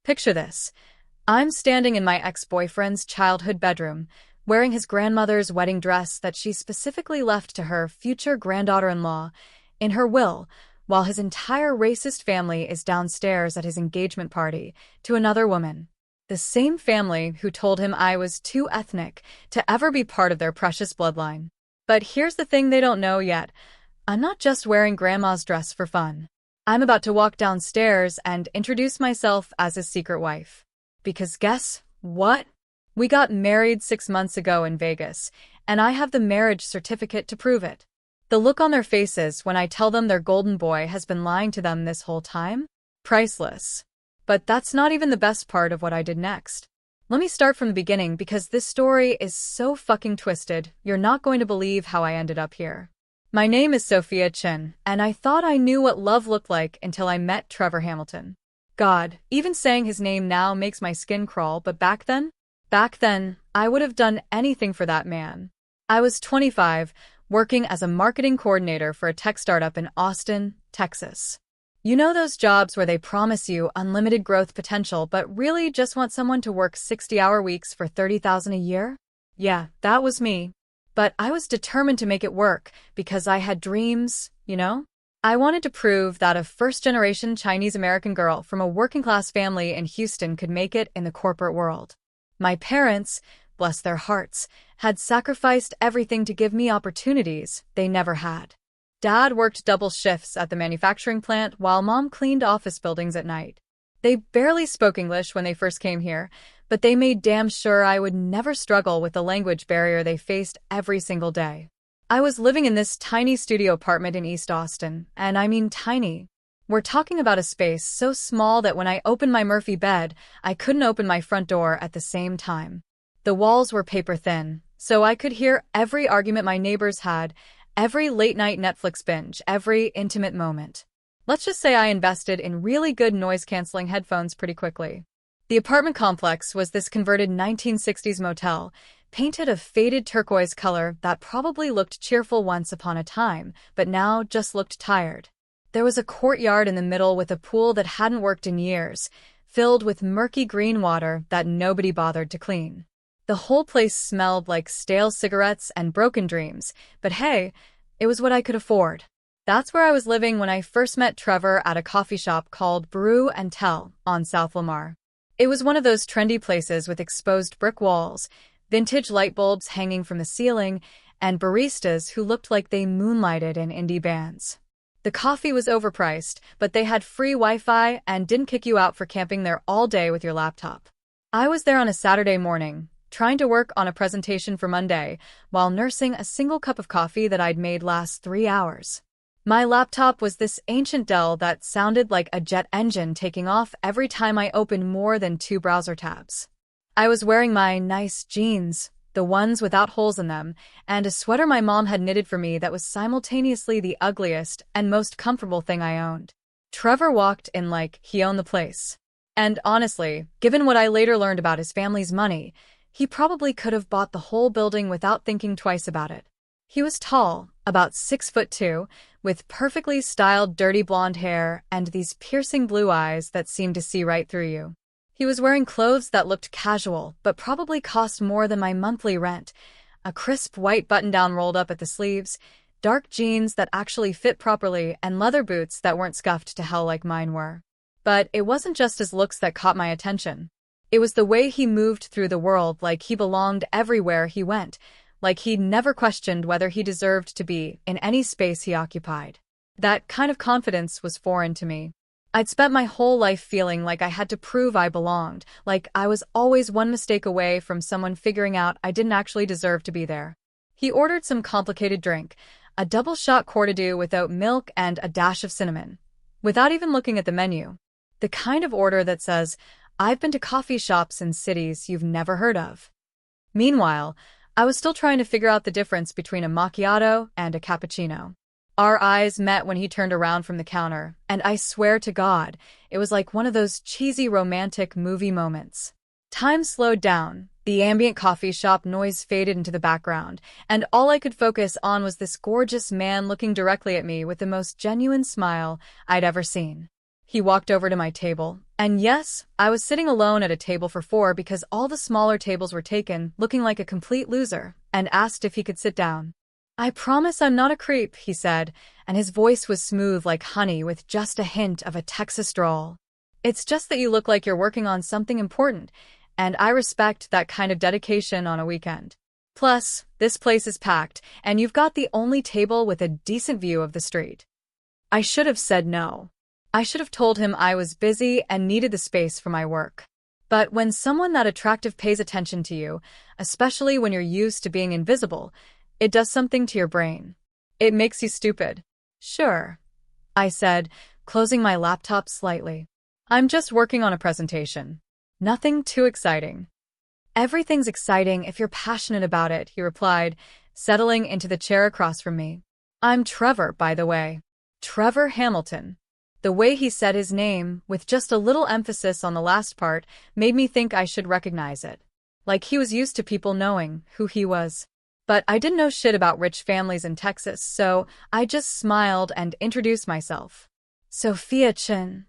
Picture this. I'm standing in my ex-boyfriend's childhood bedroom, wearing his grandmother's wedding dress that she specifically left to her future granddaughter-in-law in her will, while his entire racist family is downstairs at his engagement party to another woman. The same family who told him I was too ethnic to ever be part of their precious bloodline. But here's the thing they don't know yet. I'm not just wearing grandma's dress for fun. I'm about to walk downstairs and introduce myself as his secret wife. Because guess what? We got married 6 months ago in Vegas, and I have the marriage certificate to prove it. The look on their faces when I tell them their golden boy has been lying to them this whole time? Priceless. But that's not even the best part of what I did next. Let me start from the beginning because this story is so fucking twisted, you're not going to believe how I ended up here. My name is Sophia Chin, and I thought I knew what love looked like until I met Trevor Hamilton. God, even saying his name now makes my skin crawl, but back then, I would have done anything for that man. I was 25, working as a marketing coordinator for a tech startup in Austin, Texas. You know those jobs where they promise you unlimited growth potential but really just want someone to work 60-hour weeks for $30,000 a year? Yeah, that was me. But I was determined to make it work because I had dreams, you know? I wanted to prove that a first-generation Chinese-American girl from a working-class family in Houston could make it in the corporate world. My parents, bless their hearts, had sacrificed everything to give me opportunities they never had. Dad worked double shifts at the manufacturing plant while Mom cleaned office buildings at night. They barely spoke English when they first came here, but they made damn sure I would never struggle with the language barrier they faced every single day. I was living in this tiny studio apartment in East Austin, and I mean tiny. We're talking about a space so small that when I opened my Murphy bed, I couldn't open my front door at the same time. The walls were paper thin, so I could hear every argument my neighbors had, every late-night Netflix binge, every intimate moment. Let's just say I invested in really good noise-canceling headphones pretty quickly. The apartment complex was this converted 1960s motel, painted a faded turquoise color that probably looked cheerful once upon a time, but now just looked tired. There was a courtyard in the middle with a pool that hadn't worked in years, filled with murky green water that nobody bothered to clean. The whole place smelled like stale cigarettes and broken dreams, but hey, it was what I could afford. That's where I was living when I first met Trevor at a coffee shop called Brew and Tell on South Lamar. It was one of those trendy places with exposed brick walls, vintage light bulbs hanging from the ceiling, and baristas who looked like they moonlighted in indie bands. The coffee was overpriced, but they had free Wi-Fi and didn't kick you out for camping there all day with your laptop. I was there on a Saturday morning, trying to work on a presentation for Monday, while nursing a single cup of coffee that I'd made last 3 hours. My laptop was this ancient Dell that sounded like a jet engine taking off every time I opened more than 2 browser tabs. I was wearing my nice jeans, the ones without holes in them, and a sweater my mom had knitted for me that was simultaneously the ugliest and most comfortable thing I owned. Trevor walked in like he owned the place. And honestly, given what I later learned about his family's money, he probably could have bought the whole building without thinking twice about it. He was tall, about 6'2", with perfectly styled dirty blonde hair and these piercing blue eyes that seemed to see right through you. He was wearing clothes that looked casual, but probably cost more than my monthly rent. A crisp white button-down rolled up at the sleeves, dark jeans that actually fit properly, and leather boots that weren't scuffed to hell like mine were. But it wasn't just his looks that caught my attention. It was the way he moved through the world like he belonged everywhere he went, like he'd never questioned whether he deserved to be in any space he occupied. That kind of confidence was foreign to me. I'd spent my whole life feeling like I had to prove I belonged, like I was always one mistake away from someone figuring out I didn't actually deserve to be there. He ordered some complicated drink, a double-shot Cordido with oat milk and a dash of cinnamon, without even looking at the menu. The kind of order that says, "I've been to coffee shops in cities you've never heard of." Meanwhile, I was still trying to figure out the difference between a macchiato and a cappuccino. Our eyes met when he turned around from the counter, and I swear to God, it was like one of those cheesy romantic movie moments. Time slowed down, the ambient coffee shop noise faded into the background, and all I could focus on was this gorgeous man looking directly at me with the most genuine smile I'd ever seen. He walked over to my table, And yes, I was sitting alone at a table for four because all the smaller tables were taken, looking like a complete loser, and asked if he could sit down. "I promise I'm not a creep," he said, and his voice was smooth like honey with just a hint of a Texas drawl. "It's just that you look like you're working on something important, and I respect that kind of dedication on a weekend. Plus, this place is packed, and you've got the only table with a decent view of the street." I should have said no. I should have told him I was busy and needed the space for my work. But when someone that attractive pays attention to you, especially when you're used to being invisible, it does something to your brain. It makes you stupid. "Sure," I said, closing my laptop slightly. "I'm just working on a presentation. Nothing too exciting." "Everything's exciting if you're passionate about it," he replied, settling into the chair across from me. "I'm Trevor, by the way. Trevor Hamilton." The way he said his name, with just a little emphasis on the last part, made me think I should recognize it. Like he was used to people knowing who he was. But I didn't know shit about rich families in Texas, so I just smiled and introduced myself. "Sophia Chin,"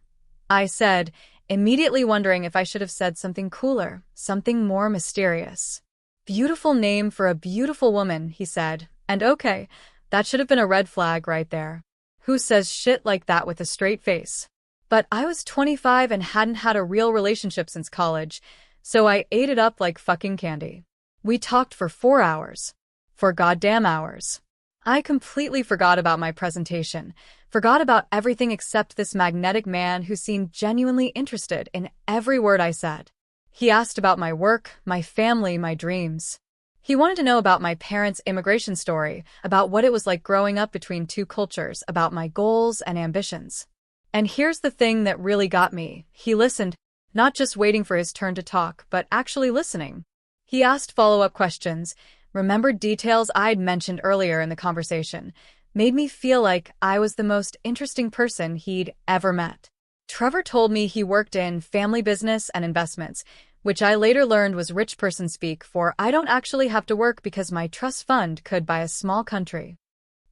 I said, immediately wondering if I should have said something cooler, something more mysterious. "Beautiful name for a beautiful woman," he said, and okay, that should have been a red flag right there. Who says shit like that with a straight face? But I was 25 and hadn't had a real relationship since college, so I ate it up like fucking candy. We talked for 4 hours. 4 goddamn hours. I completely forgot about my presentation, forgot about everything except this magnetic man who seemed genuinely interested in every word I said. He asked about my work, my family, my dreams. He wanted to know about my parents' immigration story, about what it was like growing up between two cultures, about my goals and ambitions. And here's the thing that really got me. He listened, not just waiting for his turn to talk, but actually listening. He asked follow-up questions, remembered details I'd mentioned earlier in the conversation, made me feel like I was the most interesting person he'd ever met. Trevor told me he worked in family business and investments, which I later learned was rich person speak for I don't actually have to work because my trust fund could buy a small country.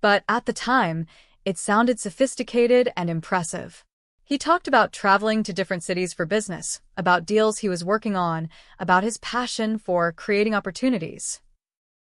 But at the time, it sounded sophisticated and impressive. He talked about traveling to different cities for business, about deals he was working on, about his passion for creating opportunities.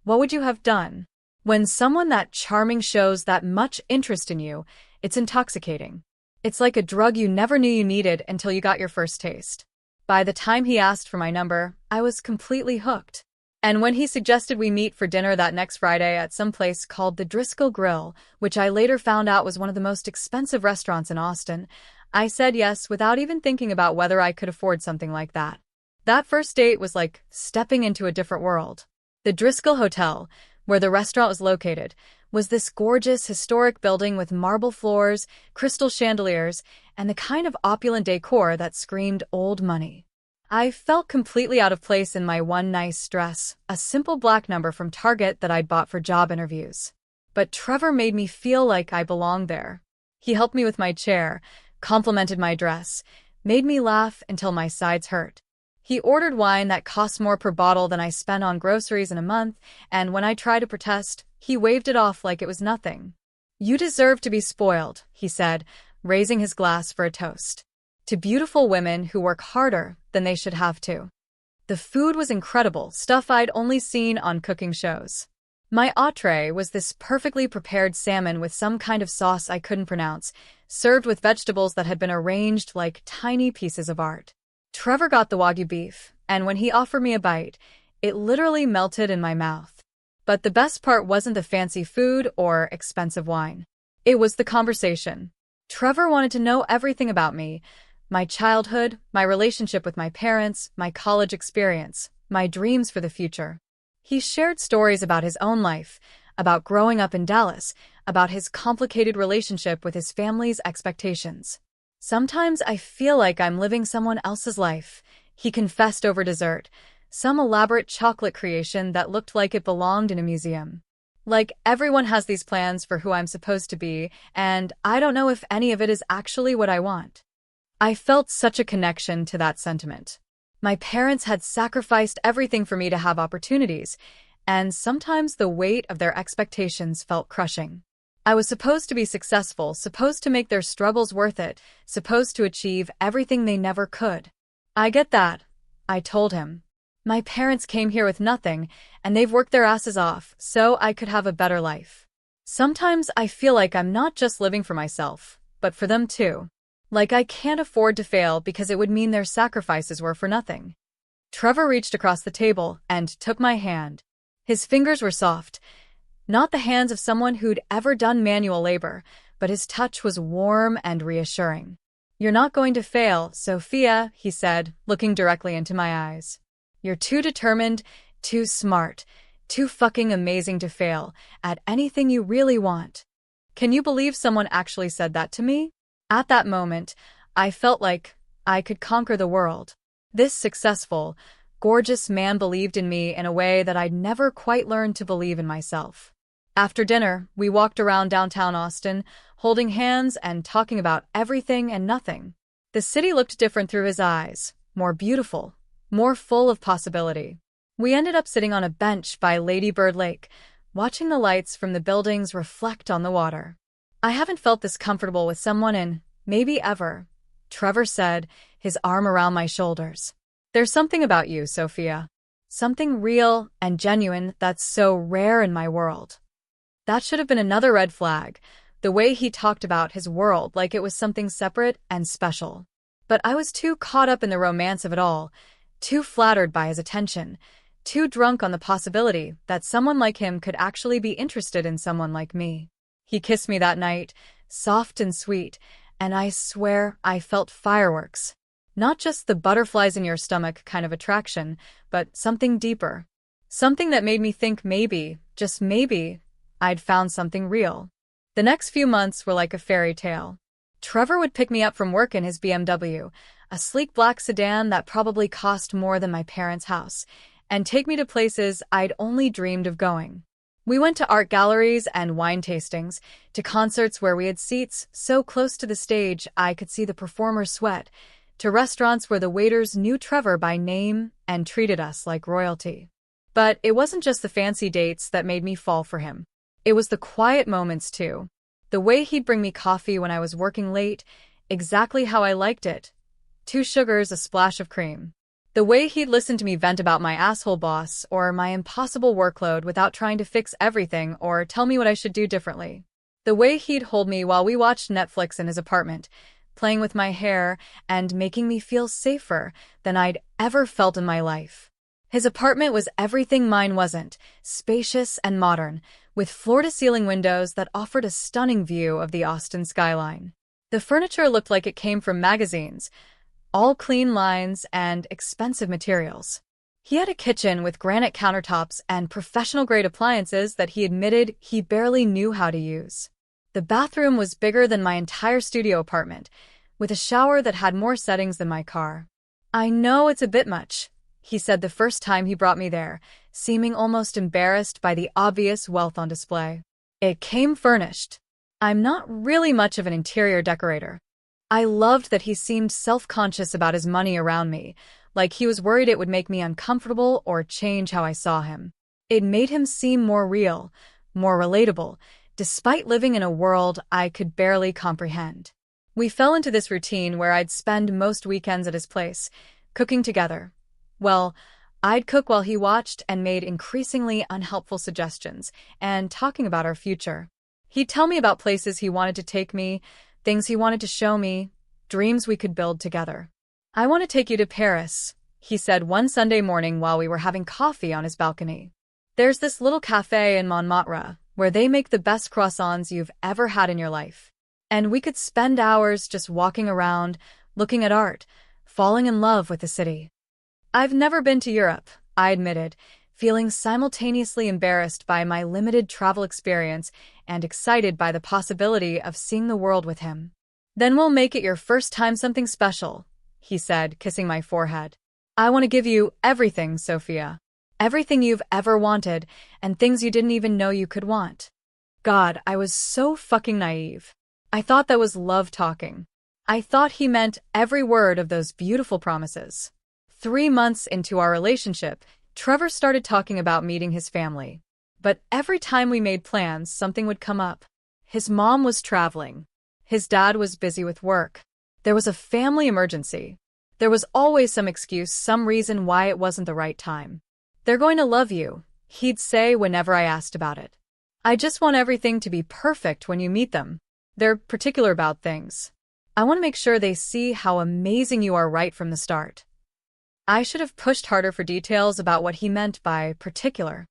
What would you have done? When someone that charming shows that much interest in you, it's intoxicating. It's like a drug you never knew you needed until you got your first taste. By the time he asked for my number, I was completely hooked. And when he suggested we meet for dinner that next Friday at some place called the Driscoll Grill, which I later found out was one of the most expensive restaurants in Austin, I said yes without even thinking about whether I could afford something like that. That first date was like stepping into a different world. The Driscoll Hotel, where the restaurant was located, was this gorgeous, historic building with marble floors, crystal chandeliers, and the kind of opulent decor that screamed old money. I felt completely out of place in my one nice dress, a simple black number from Target that I'd bought for job interviews. But Trevor made me feel like I belonged there. He helped me with my chair, complimented my dress, made me laugh until my sides hurt. He ordered wine that cost more per bottle than I spent on groceries in a month, and when I tried to protest, he waved it off like it was nothing. "You deserve to be spoiled," he said, raising his glass for a toast. "To beautiful women who work harder than they should have to." The food was incredible, stuff I'd only seen on cooking shows. My entree was this perfectly prepared salmon with some kind of sauce I couldn't pronounce, served with vegetables that had been arranged like tiny pieces of art. Trevor got the Wagyu beef, and when he offered me a bite, it literally melted in my mouth. But the best part wasn't the fancy food or expensive wine. It was the conversation. Trevor wanted to know everything about me, my childhood, my relationship with my parents, my college experience, my dreams for the future. He shared stories about his own life, about growing up in Dallas, about his complicated relationship with his family's expectations. "Sometimes I feel like I'm living someone else's life," he confessed over dessert, some elaborate chocolate creation that looked like it belonged in a museum. "Like everyone has these plans for who I'm supposed to be, and I don't know if any of it is actually what I want." I felt such a connection to that sentiment. My parents had sacrificed everything for me to have opportunities, and sometimes the weight of their expectations felt crushing. I was supposed to be successful, supposed to make their struggles worth it, supposed to achieve everything they never could. I get that, I told him. My parents came here with nothing, and they've worked their asses off so I could have a better life. Sometimes I feel like I'm not just living for myself, but for them too. Like I can't afford to fail because it would mean their sacrifices were for nothing. Trevor reached across the table and took my hand. His fingers were soft, not the hands of someone who'd ever done manual labor, but his touch was warm and reassuring. You're not going to fail, Sophia, he said, looking directly into my eyes. You're too determined, too smart, too fucking amazing to fail at anything you really want. Can you believe someone actually said that to me? At that moment, I felt like I could conquer the world. This successful, gorgeous man believed in me in a way that I'd never quite learned to believe in myself. After dinner, we walked around downtown Austin, holding hands and talking about everything and nothing. The city looked different through his eyes, more beautiful, more full of possibility. We ended up sitting on a bench by Lady Bird Lake, watching the lights from the buildings reflect on the water. I haven't felt this comfortable with someone in, maybe ever, Trevor said, his arm around my shoulders. There's something about you, Sophia. Something real and genuine that's so rare in my world. That should have been another red flag, the way he talked about his world like it was something separate and special. But I was too caught up in the romance of it all, too flattered by his attention, too drunk on the possibility that someone like him could actually be interested in someone like me. He kissed me that night, soft and sweet, and I swear I felt fireworks. Not just the butterflies in your stomach kind of attraction, but something deeper. Something that made me think maybe, just maybe, I'd found something real. The next few months were like a fairy tale. Trevor would pick me up from work in his BMW, a sleek black sedan that probably cost more than my parents' house, and take me to places I'd only dreamed of going. We went to art galleries and wine tastings, to concerts where we had seats so close to the stage I could see the performers sweat, to restaurants where the waiters knew Trevor by name and treated us like royalty. But it wasn't just the fancy dates that made me fall for him. It was the quiet moments, too. The way he'd bring me coffee when I was working late, exactly how I liked it. 2 sugars, a splash of cream. The way he'd listen to me vent about my asshole boss or my impossible workload without trying to fix everything or tell me what I should do differently. The way he'd hold me while we watched Netflix in his apartment, playing with my hair and making me feel safer than I'd ever felt in my life. His apartment was everything mine wasn't, spacious and modern, with floor-to-ceiling windows that offered a stunning view of the Austin skyline. The furniture looked like it came from magazines, all clean lines and expensive materials. He had a kitchen with granite countertops and professional-grade appliances that he admitted he barely knew how to use. The bathroom was bigger than my entire studio apartment, with a shower that had more settings than my car. I know it's a bit much, he said the first time he brought me there, seeming almost embarrassed by the obvious wealth on display. It came furnished. I'm not really much of an interior decorator. I loved that he seemed self-conscious about his money around me, like he was worried it would make me uncomfortable or change how I saw him. It made him seem more real, more relatable, despite living in a world I could barely comprehend. We fell into this routine where I'd spend most weekends at his place, cooking together. Well, I'd cook while he watched and made increasingly unhelpful suggestions, and talking about our future. He'd tell me about places he wanted to take me, things he wanted to show me, dreams we could build together. I want to take you to Paris, he said one Sunday morning while we were having coffee on his balcony. There's this little cafe in Montmartre where they make the best croissants you've ever had in your life. And we could spend hours just walking around, looking at art, falling in love with the city. I've never been to Europe, I admitted, feeling simultaneously embarrassed by my limited travel experience and excited by the possibility of seeing the world with him. Then we'll make it your first time something special, he said, kissing my forehead. I want to give you everything, Sophia. Everything you've ever wanted, and things you didn't even know you could want. God, I was so fucking naive. I thought that was love talking. I thought he meant every word of those beautiful promises. 3 months into our relationship, Trevor started talking about meeting his family. But every time we made plans, something would come up. His mom was traveling. His dad was busy with work. There was a family emergency. There was always some excuse, some reason why it wasn't the right time. "They're going to love you," he'd say whenever I asked about it. "I just want everything to be perfect when you meet them. They're particular about things. I want to make sure they see how amazing you are right from the start." I should have pushed harder for details about what he meant by particular.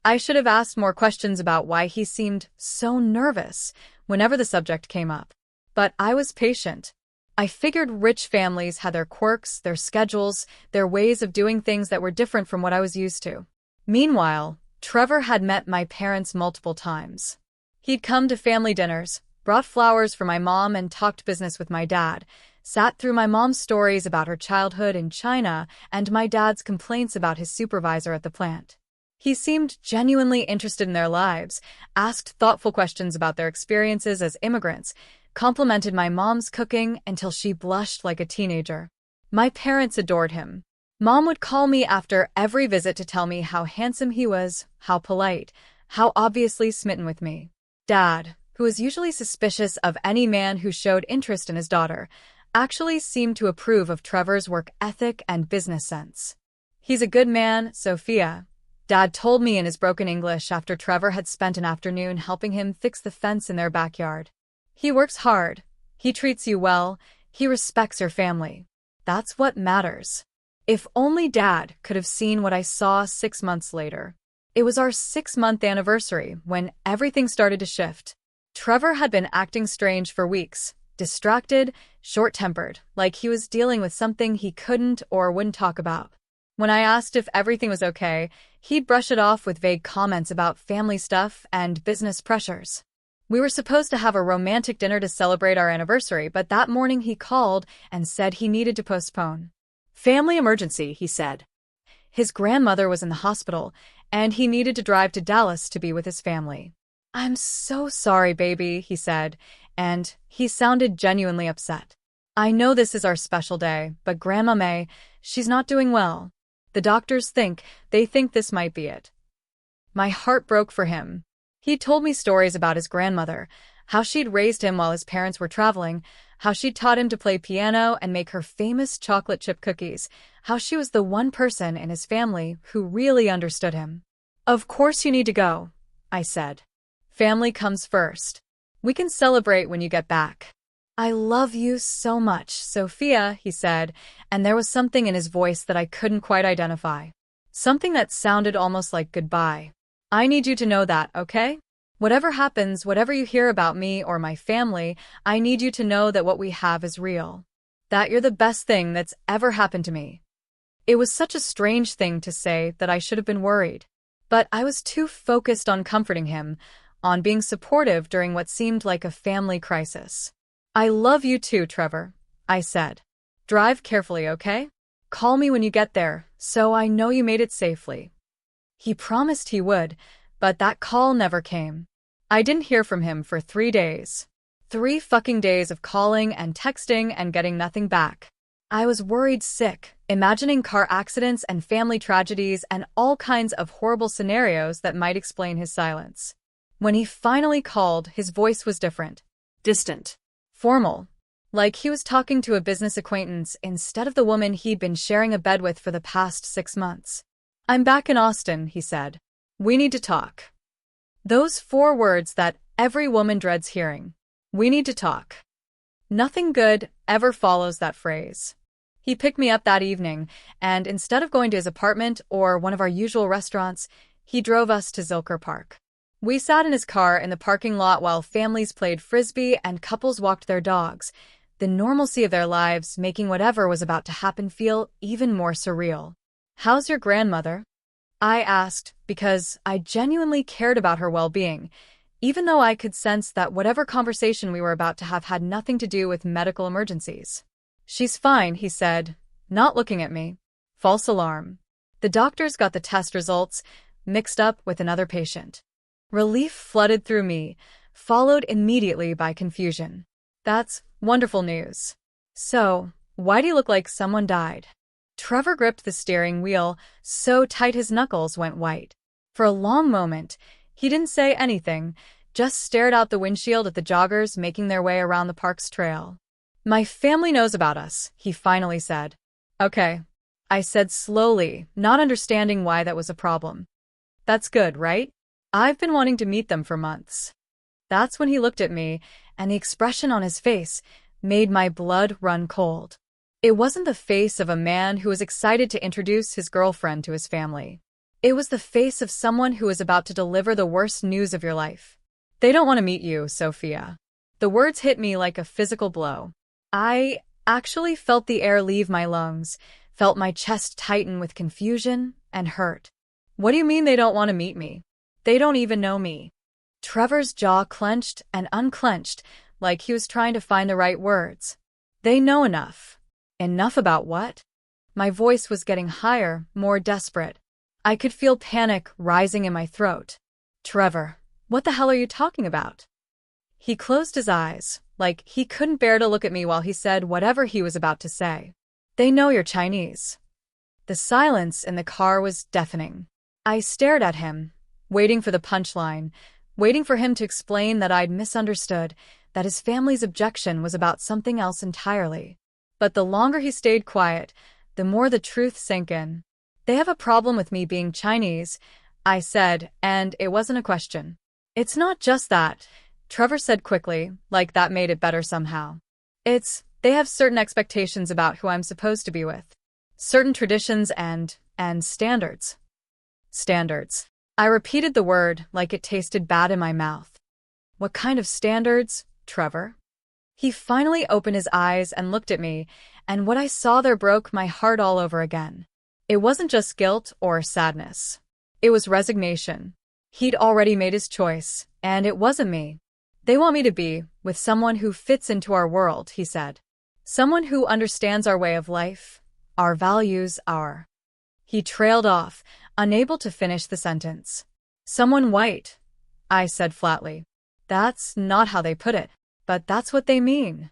I should have asked more questions about why he seemed so nervous whenever the subject came up. But I was patient. I figured rich families had their quirks, their schedules, their ways of doing things that were different from what I was used to. Meanwhile, Trevor had met my parents multiple times. He'd come to family dinners, brought flowers for my mom, and talked business with my dad, sat through my mom's stories about her childhood in China and my dad's complaints about his supervisor at the plant. He seemed genuinely interested in their lives, asked thoughtful questions about their experiences as immigrants, complimented my mom's cooking until she blushed like a teenager. My parents adored him. Mom would call me after every visit to tell me how handsome he was, how polite, how obviously smitten with me. Dad, who was usually suspicious of any man who showed interest in his daughter, actually seemed to approve of Trevor's work ethic and business sense. "He's a good man, Sophia," Dad told me in his broken English after Trevor had spent an afternoon helping him fix the fence in their backyard. "He works hard. He treats you well. He respects your family. That's what matters." If only Dad could have seen what I saw 6 months later. It was our 6-month anniversary when everything started to shift. Trevor had been acting strange for weeks, distracted, short-tempered, like he was dealing with something he couldn't or wouldn't talk about. When I asked if everything was okay, he'd brush it off with vague comments about family stuff and business pressures. We were supposed to have a romantic dinner to celebrate our anniversary, but that morning he called and said he needed to postpone. "Family emergency," he said. His grandmother was in the hospital, and he needed to drive to Dallas to be with his family. "I'm so sorry, baby," he said, and he sounded genuinely upset. "I know this is our special day, but Grandma May, she's not doing well. The doctors think this might be it." My heart broke for him. He told me stories about his grandmother, how she'd raised him while his parents were traveling, how she'd taught him to play piano and make her famous chocolate chip cookies, how she was the one person in his family who really understood him. "Of course you need to go," I said. "Family comes first. We can celebrate when you get back." "I love you so much, Sophia," he said, and there was something in his voice that I couldn't quite identify. Something that sounded almost like goodbye. "I need you to know that, okay? Whatever happens, whatever you hear about me or my family, I need you to know that what we have is real. That you're the best thing that's ever happened to me." It was such a strange thing to say that I should have been worried. But I was too focused on comforting him, on being supportive during what seemed like a family crisis. "I love you too, Trevor," I said. "Drive carefully, okay? Call me when you get there, so I know you made it safely." He promised he would, but that call never came. I didn't hear from him for 3 days. 3 fucking days of calling and texting and getting nothing back. I was worried sick, imagining car accidents and family tragedies and all kinds of horrible scenarios that might explain his silence. When he finally called, his voice was different. Distant. Formal. Like he was talking to a business acquaintance instead of the woman he'd been sharing a bed with for the past 6 months. "I'm back in Austin," he said. "We need to talk." Those 4 words that every woman dreads hearing. We need to talk. Nothing good ever follows that phrase. He picked me up that evening, and instead of going to his apartment or one of our usual restaurants, he drove us to Zilker Park. We sat in his car in the parking lot while families played frisbee and couples walked their dogs, the normalcy of their lives making whatever was about to happen feel even more surreal. "How's your grandmother?" I asked, because I genuinely cared about her well-being, even though I could sense that whatever conversation we were about to have had nothing to do with medical emergencies. "She's fine," he said, not looking at me. False alarm. The doctors got the test results, mixed up with another patient. Relief flooded through me, followed immediately by confusion. "That's wonderful news. So, why do you look like someone died?" Trevor gripped the steering wheel so tight his knuckles went white. For a long moment, he didn't say anything, just stared out the windshield at the joggers making their way around the park's trail. My family knows about us, he finally said. Okay, I said slowly, not understanding why that was a problem. That's good, right? I've been wanting to meet them for months. That's when he looked at me, and the expression on his face made my blood run cold. It wasn't the face of a man who was excited to introduce his girlfriend to his family. It was the face of someone who was about to deliver the worst news of your life. They don't want to meet you, Sophia. The words hit me like a physical blow. I actually felt the air leave my lungs, felt my chest tighten with confusion and hurt. What do you mean they don't want to meet me? They don't even know me. Trevor's jaw clenched and unclenched, like he was trying to find the right words. They know enough. Enough about what? My voice was getting higher, more desperate. I could feel panic rising in my throat. Trevor, what the hell are you talking about? He closed his eyes, like he couldn't bear to look at me while he said whatever he was about to say. They know you're Chinese. The silence in the car was deafening. I stared at him, waiting for the punchline, waiting for him to explain that I'd misunderstood, that his family's objection was about something else entirely. But the longer he stayed quiet, the more the truth sank in. They have a problem with me being Chinese, I said, and it wasn't a question. It's not just that, Trevor said quickly, like that made it better somehow. They have certain expectations about who I'm supposed to be with. Certain traditions and standards. Standards. I repeated the word like it tasted bad in my mouth. What kind of standards, Trevor? He finally opened his eyes and looked at me, and what I saw there broke my heart all over again. It wasn't just guilt or sadness. It was resignation. He'd already made his choice, and it wasn't me. They want me to be with someone who fits into our world, he said. Someone who understands our way of life, our values, our... He trailed off, unable to finish the sentence. Someone white, I said flatly. That's not how they put it, but that's what they mean.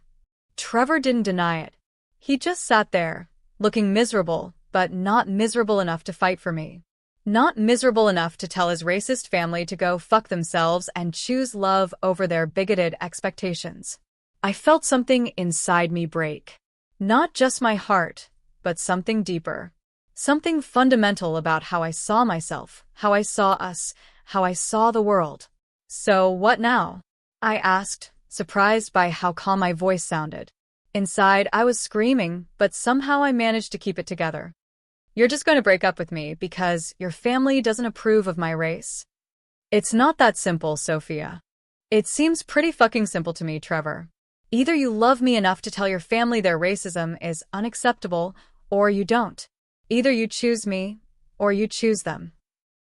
Trevor didn't deny it. He just sat there, looking miserable, but not miserable enough to fight for me. Not miserable enough to tell his racist family to go fuck themselves and choose love over their bigoted expectations. I felt something inside me break. Not just my heart, but something deeper. Something fundamental about how I saw myself, how I saw us, how I saw the world. So what now? I asked, surprised by how calm my voice sounded. Inside, I was screaming, but somehow I managed to keep it together. You're just going to break up with me because your family doesn't approve of my race? It's not that simple, Sophia. It seems pretty fucking simple to me, Trevor. Either you love me enough to tell your family their racism is unacceptable, or you don't. Either you choose me, or you choose them.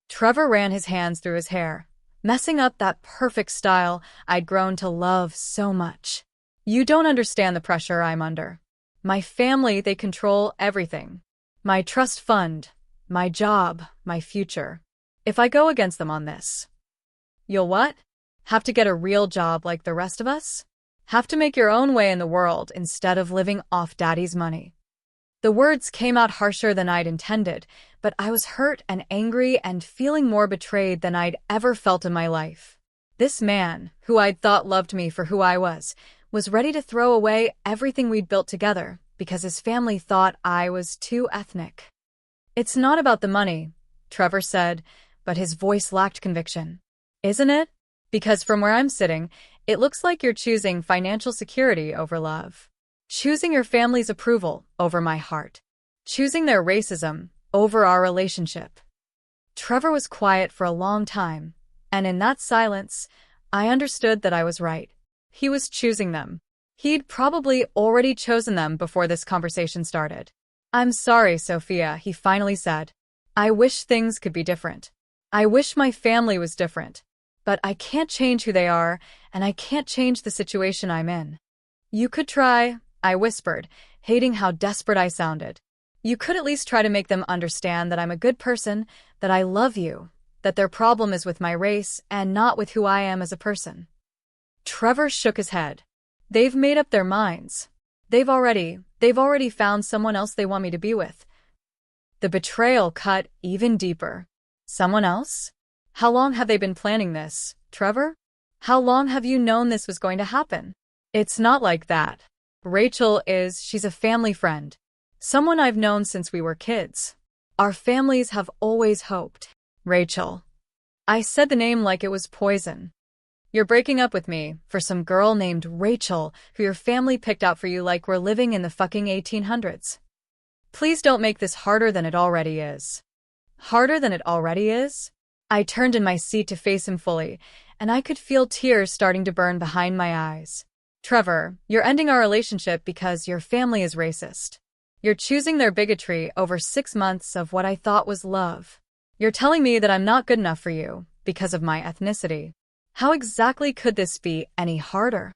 Trevor ran his hands through his hair, messing up that perfect style I'd grown to love so much. You don't understand the pressure I'm under. My family, they control everything. My trust fund, my job, my future. If I go against them on this, you'll what? Have to get a real job like the rest of us? Have to make your own way in the world instead of living off daddy's money. The words came out harsher than I'd intended, but I was hurt and angry and feeling more betrayed than I'd ever felt in my life. This man, who I'd thought loved me for who I was ready to throw away everything we'd built together because his family thought I was too ethnic. It's not about the money, Trevor said, but his voice lacked conviction. Isn't it? Because from where I'm sitting, it looks like you're choosing financial security over love. Choosing your family's approval over my heart. Choosing their racism over our relationship. Trevor was quiet for a long time, and in that silence, I understood that I was right. He was choosing them. He'd probably already chosen them before this conversation started. I'm sorry, Sophia, he finally said. I wish things could be different. I wish my family was different. But I can't change who they are, and I can't change the situation I'm in. You could try, I whispered, hating how desperate I sounded. You could at least try to make them understand that I'm a good person, that I love you, that their problem is with my race and not with who I am as a person. Trevor shook his head. They've made up their minds. They've already found someone else they want me to be with. The betrayal cut even deeper. Someone else? How long have they been planning this, Trevor? How long have you known this was going to happen? It's not like that. She's a family friend. Someone I've known since we were kids. Our families have always hoped. Rachel. I said the name like it was poison. You're breaking up with me for some girl named Rachel who your family picked out for you like we're living in the fucking 1800s. Please don't make this harder than it already is. Harder than it already is? I turned in my seat to face him fully, and I could feel tears starting to burn behind my eyes. Trevor, you're ending our relationship because your family is racist. You're choosing their bigotry over 6 months of what I thought was love. You're telling me that I'm not good enough for you because of my ethnicity. How exactly could this be any harder?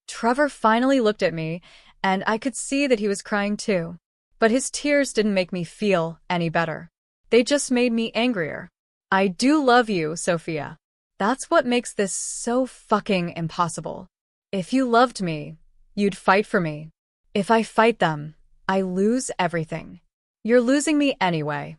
Trevor finally looked at me, and I could see that he was crying too. But his tears didn't make me feel any better. They just made me angrier. I do love you, Sophia. That's what makes this so fucking impossible. If you loved me, you'd fight for me. If I fight them, I lose everything. You're losing me anyway.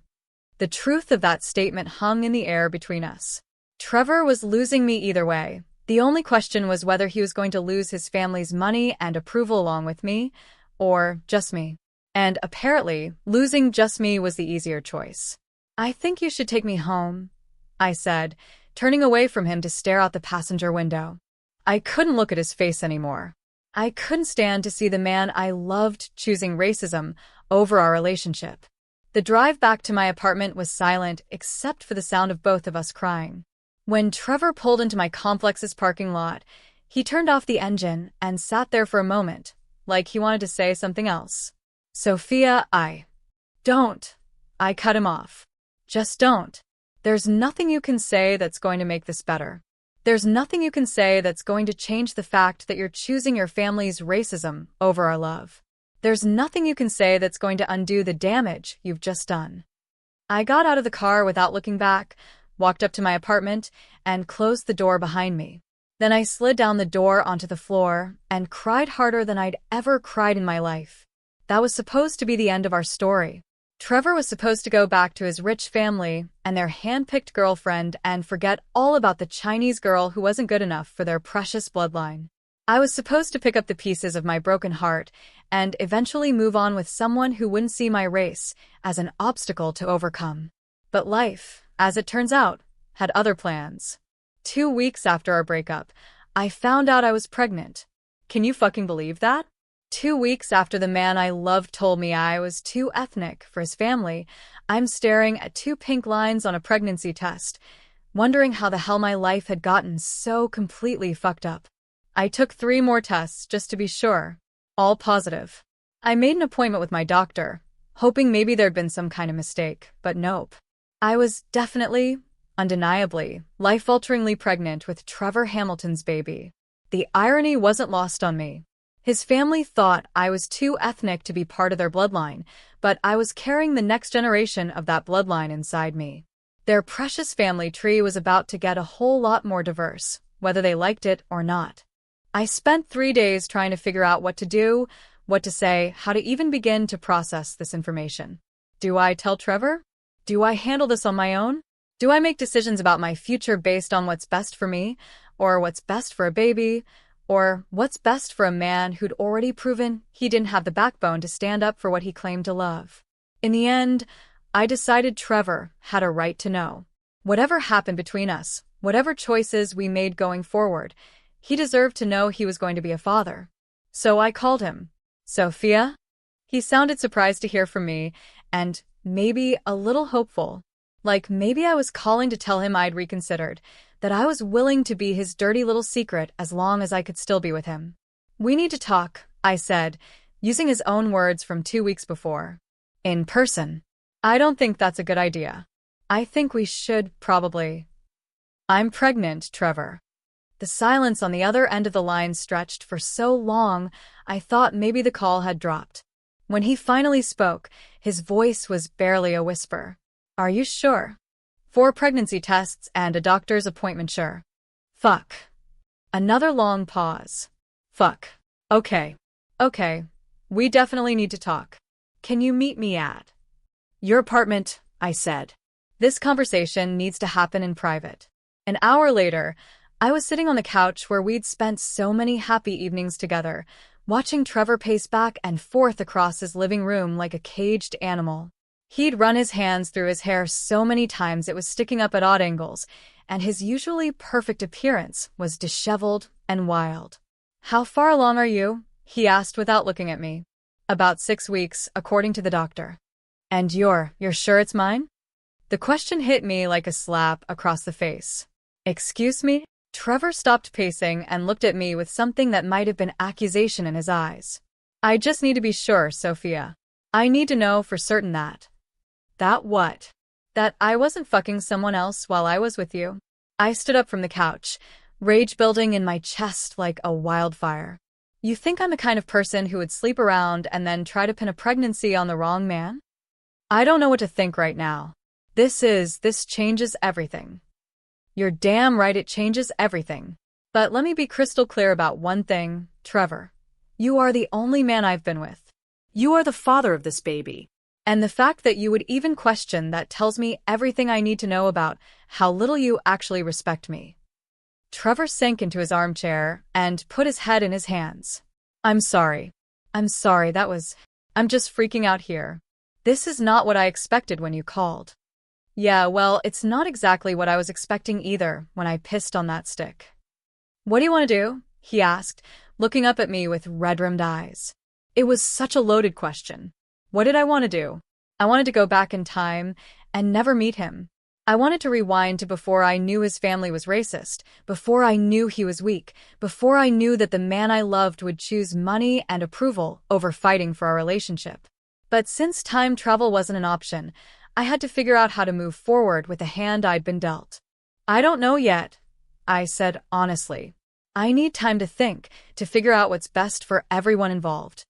The truth of that statement hung in the air between us. Trevor was losing me either way. The only question was whether he was going to lose his family's money and approval along with me, or just me. And apparently, losing just me was the easier choice. I think you should take me home, I said, turning away from him to stare out the passenger window. I couldn't look at his face anymore. I couldn't stand to see the man I loved choosing racism over our relationship. The drive back to my apartment was silent except for the sound of both of us crying. When Trevor pulled into my complex's parking lot, he turned off the engine and sat there for a moment, like he wanted to say something else. Sophia, Don't. I cut him off. Just don't. There's nothing you can say that's going to make this better. There's nothing you can say that's going to change the fact that you're choosing your family's racism over our love. There's nothing you can say that's going to undo the damage you've just done. I got out of the car without looking back, walked up to my apartment, and closed the door behind me. Then I slid down the door onto the floor and cried harder than I'd ever cried in my life. That was supposed to be the end of our story. Trevor was supposed to go back to his rich family and their hand-picked girlfriend and forget all about the Chinese girl who wasn't good enough for their precious bloodline. I was supposed to pick up the pieces of my broken heart and eventually move on with someone who wouldn't see my race as an obstacle to overcome. But life, as it turns out, had other plans. 2 weeks after our breakup, I found out I was pregnant. Can you fucking believe that? 2 weeks after the man I loved told me I was too ethnic for his family, I'm staring at 2 pink lines on a pregnancy test, wondering how the hell my life had gotten so completely fucked up. I took 3 more tests just to be sure, all positive. I made an appointment with my doctor, hoping maybe there'd been some kind of mistake, but nope. I was definitely, undeniably, life-alteringly pregnant with Trevor Hamilton's baby. The irony wasn't lost on me. His family thought I was too ethnic to be part of their bloodline, but I was carrying the next generation of that bloodline inside me. Their precious family tree was about to get a whole lot more diverse, whether they liked it or not. I spent 3 days trying to figure out what to do, what to say, how to even begin to process this information. Do I tell Trevor? Do I handle this on my own? Do I make decisions about my future based on what's best for me, or what's best for a baby, or what's best for a man who'd already proven he didn't have the backbone to stand up for what he claimed to love? In the end, I decided Trevor had a right to know. Whatever happened between us, whatever choices we made going forward, he deserved to know he was going to be a father. So I called him. Sophia? He sounded surprised to hear from me, and maybe a little hopeful. Like maybe I was calling to tell him I'd reconsidered, that I was willing to be his dirty little secret as long as I could still be with him. We need to talk, I said, using his own words from 2 weeks before. In person. I don't think that's a good idea. I think we should, probably. I'm pregnant, Trevor. The silence on the other end of the line stretched for so long, I thought maybe the call had dropped. When he finally spoke, his voice was barely a whisper. Are you sure? 4 pregnancy tests and a doctor's appointment, sure. Fuck. Another long pause. Fuck. Okay. We definitely need to talk. Can you meet me at your apartment? I said. This conversation needs to happen in private. An hour later, I was sitting on the couch where we'd spent so many happy evenings together, watching Trevor pace back and forth across his living room like a caged animal. He'd run his hands through his hair so many times it was sticking up at odd angles, and his usually perfect appearance was disheveled and wild. "How far along are you?" he asked without looking at me. "About 6 weeks, according to the doctor." "And you're sure it's mine?" The question hit me like a slap across the face. "Excuse me?" Trevor stopped pacing and looked at me with something that might have been accusation in his eyes. "I just need to be sure, Sophia. I need to know for certain that." "That what?" "That I wasn't fucking someone else while I was with you." I stood up from the couch, rage building in my chest like a wildfire. "You think I'm the kind of person who would sleep around and then try to pin a pregnancy on the wrong man?" "I don't know what to think right now. This changes everything." "You're damn right it changes everything. But let me be crystal clear about one thing, Trevor. You are the only man I've been with. You are the father of this baby. And the fact that you would even question that tells me everything I need to know about how little you actually respect me." Trevor sank into his armchair and put his head in his hands. I'm sorry, I'm just freaking out here. This is not what I expected when you called." "Yeah, well, it's not exactly what I was expecting either when I pissed on that stick." "What do you want to do?" he asked, looking up at me with red-rimmed eyes. It was such a loaded question. What did I want to do? I wanted to go back in time and never meet him. I wanted to rewind to before I knew his family was racist, before I knew he was weak, before I knew that the man I loved would choose money and approval over fighting for our relationship. But since time travel wasn't an option, I had to figure out how to move forward with the hand I'd been dealt. "I don't know yet," I said honestly. "I need time to think, to figure out what's best for everyone involved.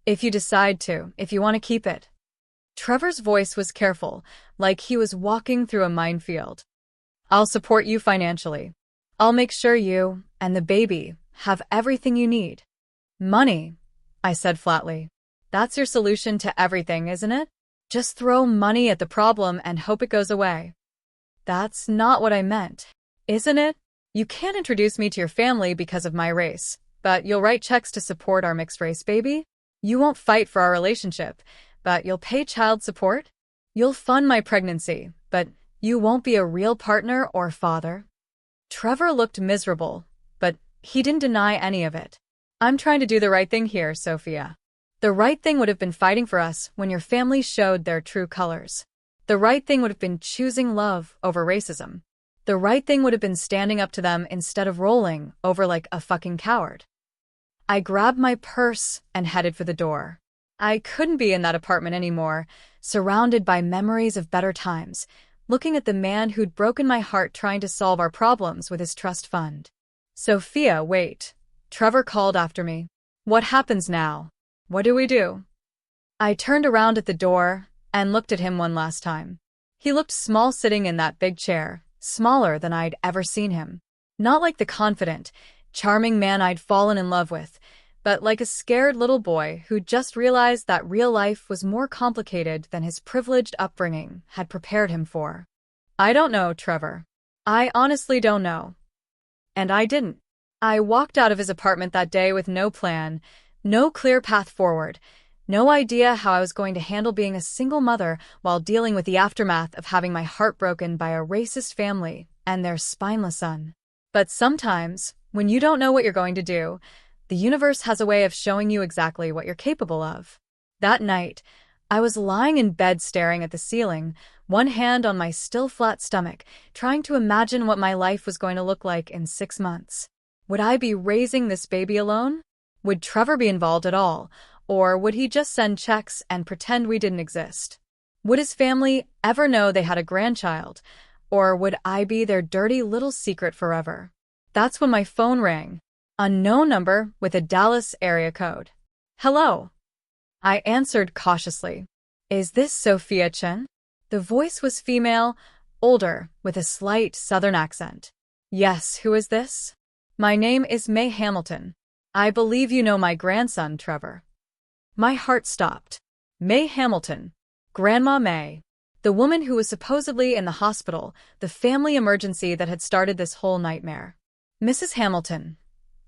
If you want to keep it." Trevor's voice was careful, like he was walking through a minefield. "I'll support you financially. I'll make sure you and the baby have everything you need." "Money," I said flatly. "That's your solution to everything, isn't it? Just throw money at the problem and hope it goes away." "That's not what I meant, isn't it? You can't introduce me to your family because of my race, but you'll write checks to support our mixed-race baby? You won't fight for our relationship, but you'll pay child support? You'll fund my pregnancy, but you won't be a real partner or father?" Trevor looked miserable, but he didn't deny any of it. "I'm trying to do the right thing here, Sophia. The right thing would have been fighting for us when your family showed their true colors. The right thing would have been choosing love over racism. The right thing would have been standing up to them instead of rolling over like a fucking coward." I grabbed my purse and headed for the door. I couldn't be in that apartment anymore, surrounded by memories of better times, looking at the man who'd broken my heart trying to solve our problems with his trust fund. "Sophia, wait," Trevor called after me. "What happens now? What do we do?" I turned around at the door and looked at him one last time. He looked small sitting in that big chair, smaller than I'd ever seen him. Not like the confident, charming man I'd fallen in love with, but like a scared little boy who just realized that real life was more complicated than his privileged upbringing had prepared him for. "I don't know, Trevor. I honestly don't know." And I didn't. I walked out of his apartment that day with no plan, no clear path forward, no idea how I was going to handle being a single mother while dealing with the aftermath of having my heart broken by a racist family and their spineless son. But sometimes, when you don't know what you're going to do, the universe has a way of showing you exactly what you're capable of. That night, I was lying in bed staring at the ceiling, one hand on my still flat stomach, trying to imagine what my life was going to look like in 6 months. Would I be raising this baby alone? Would Trevor be involved at all, or would he just send checks and pretend we didn't exist? Would his family ever know they had a grandchild, or would I be their dirty little secret forever? That's when my phone rang. Unknown number with a Dallas area code. "Hello." I answered cautiously. "Is this Sophia Chen?" The voice was female, older, with a slight southern accent. "Yes, who is this?" "My name is May Hamilton. I believe you know my grandson, Trevor." My heart stopped. May Hamilton. Grandma May. The woman who was supposedly in the hospital, the family emergency that had started this whole nightmare. Mrs. Hamilton,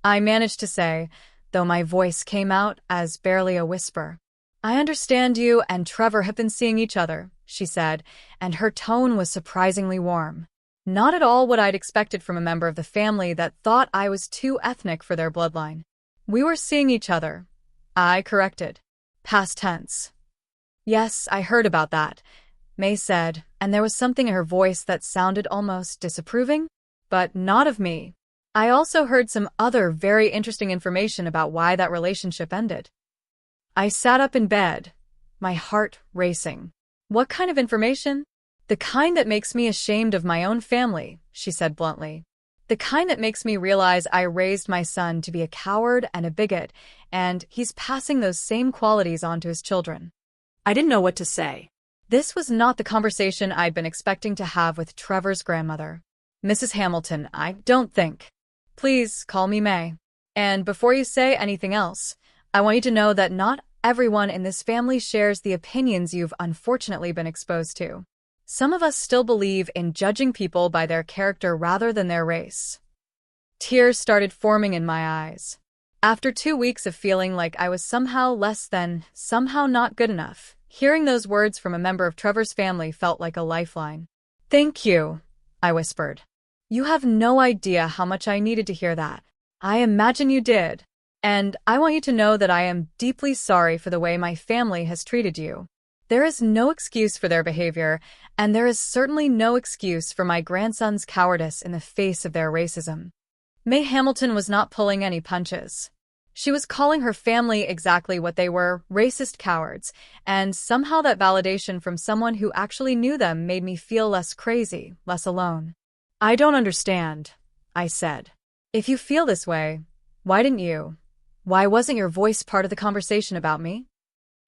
I managed to say, though my voice came out as barely a whisper. I understand you and Trevor have been seeing each other, she said, and her tone was surprisingly warm. Not at all what I'd expected from a member of the family that thought I was too ethnic for their bloodline. We were seeing each other, I corrected. Past tense. Yes, I heard about that, May said, and there was something in her voice that sounded almost disapproving, but not of me. I also heard some other very interesting information about why that relationship ended. I sat up in bed, my heart racing. What kind of information? The kind that makes me ashamed of my own family, she said bluntly. The kind that makes me realize I raised my son to be a coward and a bigot, and he's passing those same qualities on to his children. I didn't know what to say. This was not the conversation I'd been expecting to have with Trevor's grandmother. Mrs. Hamilton, I don't think. Please call me May. And before you say anything else, I want you to know that not everyone in this family shares the opinions you've unfortunately been exposed to. Some of us still believe in judging people by their character rather than their race. Tears started forming in my eyes. After 2 weeks of feeling like I was somehow less than, somehow not good enough, hearing those words from a member of Trevor's family felt like a lifeline. Thank you, I whispered. You have no idea how much I needed to hear that. I imagine you did. And I want you to know that I am deeply sorry for the way my family has treated you. There is no excuse for their behavior, and there is certainly no excuse for my grandson's cowardice in the face of their racism. May Hamilton was not pulling any punches. She was calling her family exactly what they were, racist cowards, and somehow that validation from someone who actually knew them made me feel less crazy, less alone. I don't understand, I said. If you feel this way, why didn't you? Why wasn't your voice part of the conversation about me?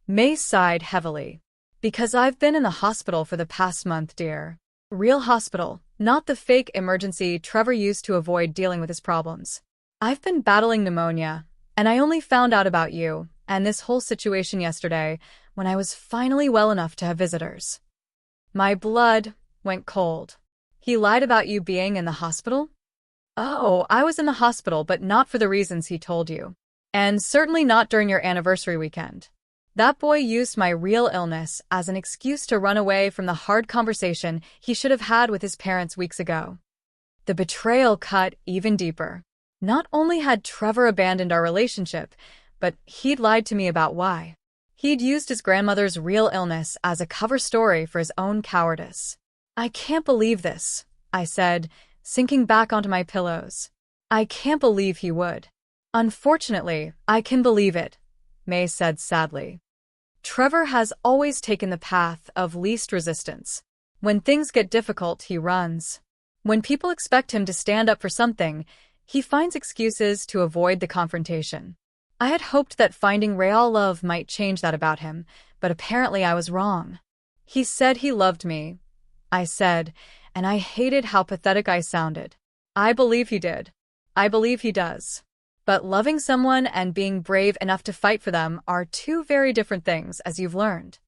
May sighed heavily. Because I've been in the hospital for the past month, dear. Real hospital, not the fake emergency Trevor used to avoid dealing with his problems. I've been battling pneumonia, and I only found out about you and this whole situation yesterday when I was finally well enough to have visitors. My blood went cold. He lied about you being in the hospital? Oh, I was in the hospital, but not for the reasons he told you. And certainly not during your anniversary weekend. That boy used my real illness as an excuse to run away from the hard conversation he should have had with his parents weeks ago. The betrayal cut even deeper. Not only had Trevor abandoned our relationship, but he'd lied to me about why. He'd used his grandmother's real illness as a cover story for his own cowardice. I can't believe this, I said, sinking back onto my pillows. I can't believe he would. Unfortunately, I can believe it, May said sadly. Trevor has always taken the path of least resistance. When things get difficult, he runs. When people expect him to stand up for something, he finds excuses to avoid the confrontation. I had hoped that finding real love might change that about him, but apparently I was wrong. He said he loved me, I said, and I hated how pathetic I sounded. I believe he did. I believe he does. But loving someone and being brave enough to fight for them are two very different things, as you've learned.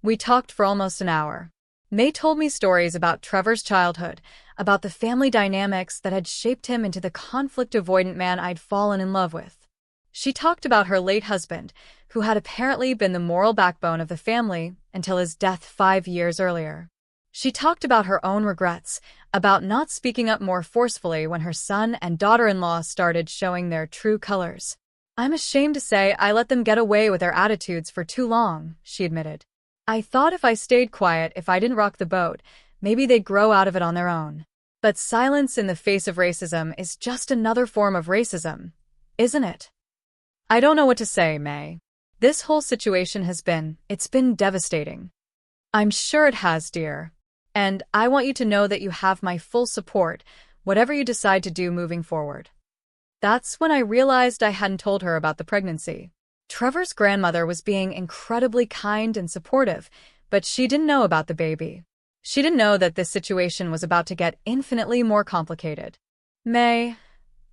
We talked for almost an hour. May told me stories about Trevor's childhood, about the family dynamics that had shaped him into the conflict-avoidant man I'd fallen in love with. She talked about her late husband, who had apparently been the moral backbone of the family until his death 5 years earlier. She talked about her own regrets, about not speaking up more forcefully when her son and daughter-in-law started showing their true colors. I'm ashamed to say I let them get away with their attitudes for too long, she admitted. I thought if I stayed quiet, if I didn't rock the boat, maybe they'd grow out of it on their own. But silence in the face of racism is just another form of racism, isn't it? I don't know what to say, May. This whole situation it's been devastating. I'm sure it has, dear. And I want you to know that you have my full support, whatever you decide to do moving forward. That's when I realized I hadn't told her about the pregnancy. Trevor's grandmother was being incredibly kind and supportive, but she didn't know about the baby. She didn't know that this situation was about to get infinitely more complicated. May,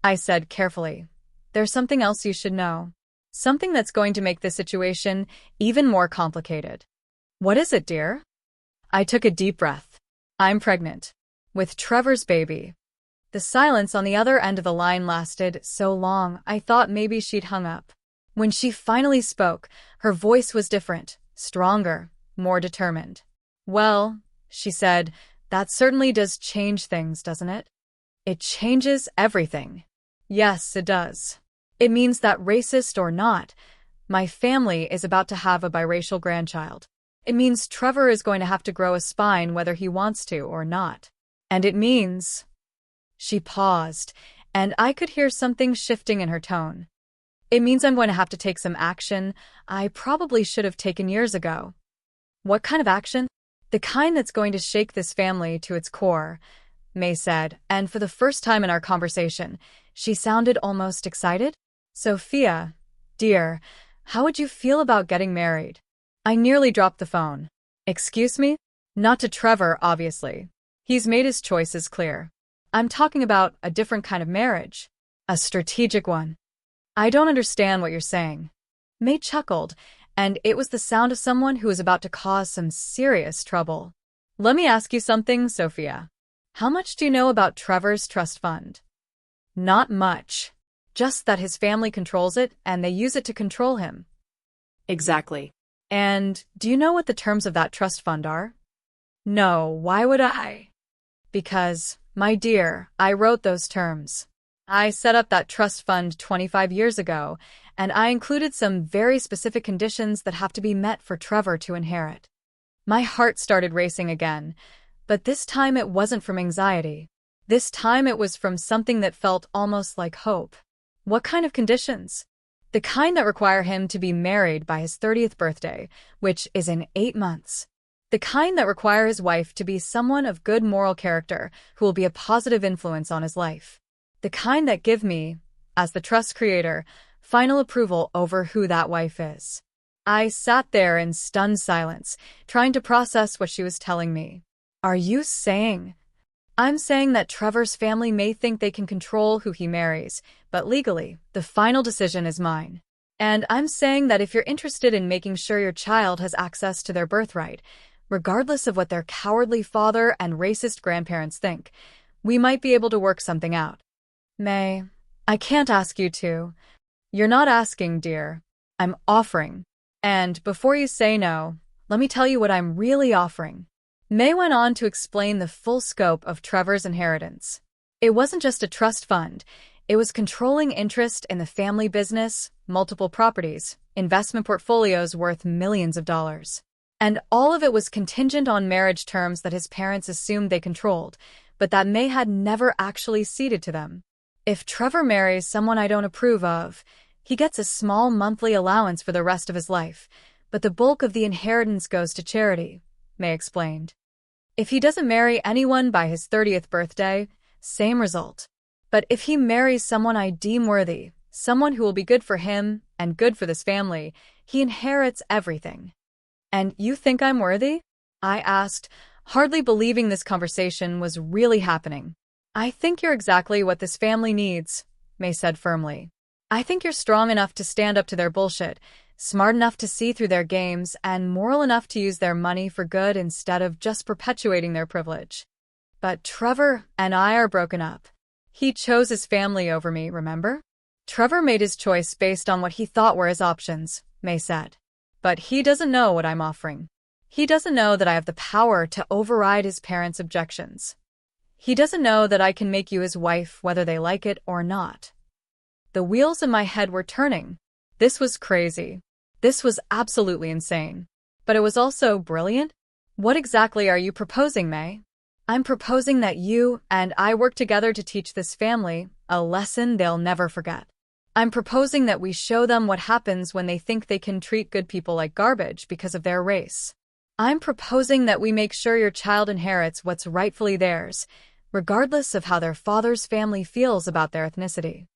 I said carefully, there's something else you should know. Something that's going to make this situation even more complicated. What is it, dear? I took a deep breath. I'm pregnant. With Trevor's baby. The silence on the other end of the line lasted so long, I thought maybe she'd hung up. When she finally spoke, her voice was different, stronger, more determined. "Well," she said, "that certainly does change things, doesn't it?" "It changes everything." "Yes, it does. It means that racist or not, my family is about to have a biracial grandchild. It means Trevor is going to have to grow a spine whether he wants to or not. And it means—" She paused, and I could hear something shifting in her tone. "It means I'm going to have to take some action I probably should have taken years ago." "What kind of action?" "The kind that's going to shake this family to its core," May said, and for the first time in our conversation, she sounded almost excited. "Sophia, dear, how would you feel about getting married?" I nearly dropped the phone. "Excuse me?" "Not to Trevor, obviously. He's made his choices clear. I'm talking about a different kind of marriage. A strategic one." "I don't understand what you're saying." May chuckled, and it was the sound of someone who was about to cause some serious trouble. "Let me ask you something, Sophia. How much do you know about Trevor's trust fund?" "Not much. Just that his family controls it and they use it to control him." Exactly. "And do you know what the terms of that trust fund are?" "No, why would I?" "Because, my dear, I wrote those terms. I set up that trust fund 25 years ago, and I included some very specific conditions that have to be met for Trevor to inherit." My heart started racing again, but this time it wasn't from anxiety. This time it was from something that felt almost like hope. "What kind of conditions?" "The kind that require him to be married by his 30th birthday, which is in 8 months. The kind that require his wife to be someone of good moral character who will be a positive influence on his life. The kind that give me, as the trust creator, final approval over who that wife is." I sat there in stunned silence, trying to process what she was telling me. "Are you saying—" "I'm saying that Trevor's family may think they can control who he marries, but legally, the final decision is mine. And I'm saying that if you're interested in making sure your child has access to their birthright, regardless of what their cowardly father and racist grandparents think, we might be able to work something out." "May, I can't ask you to." "You're not asking, dear. I'm offering. And before you say no, let me tell you what I'm really offering." May went on to explain the full scope of Trevor's inheritance. It wasn't just a trust fund. It was controlling interest in the family business, multiple properties, investment portfolios worth millions of dollars. And all of it was contingent on marriage terms that his parents assumed they controlled, but that May had never actually ceded to them. "If Trevor marries someone I don't approve of, he gets a small monthly allowance for the rest of his life, but the bulk of the inheritance goes to charity," May explained. "If he doesn't marry anyone by his 30th birthday, same result. But if he marries someone I deem worthy, someone who will be good for him and good for this family, he inherits everything." "And you think I'm worthy?" I asked, hardly believing this conversation was really happening. "I think you're exactly what this family needs," May said firmly. "I think you're strong enough to stand up to their bullshit, smart enough to see through their games, and moral enough to use their money for good instead of just perpetuating their privilege. But Trevor and I are broken up. He chose his family over me, remember? Trevor made his choice based on what he thought were his options," May said. "But he doesn't know what I'm offering. He doesn't know that I have the power to override his parents' objections. He doesn't know that I can make you his wife whether they like it or not." The wheels in my head were turning. This was crazy. This was absolutely insane. But it was also brilliant. "What exactly are you proposing, May?" "I'm proposing that you and I work together to teach this family a lesson they'll never forget. I'm proposing that we show them what happens when they think they can treat good people like garbage because of their race. I'm proposing that we make sure your child inherits what's rightfully theirs, regardless of how their father's family feels about their ethnicity."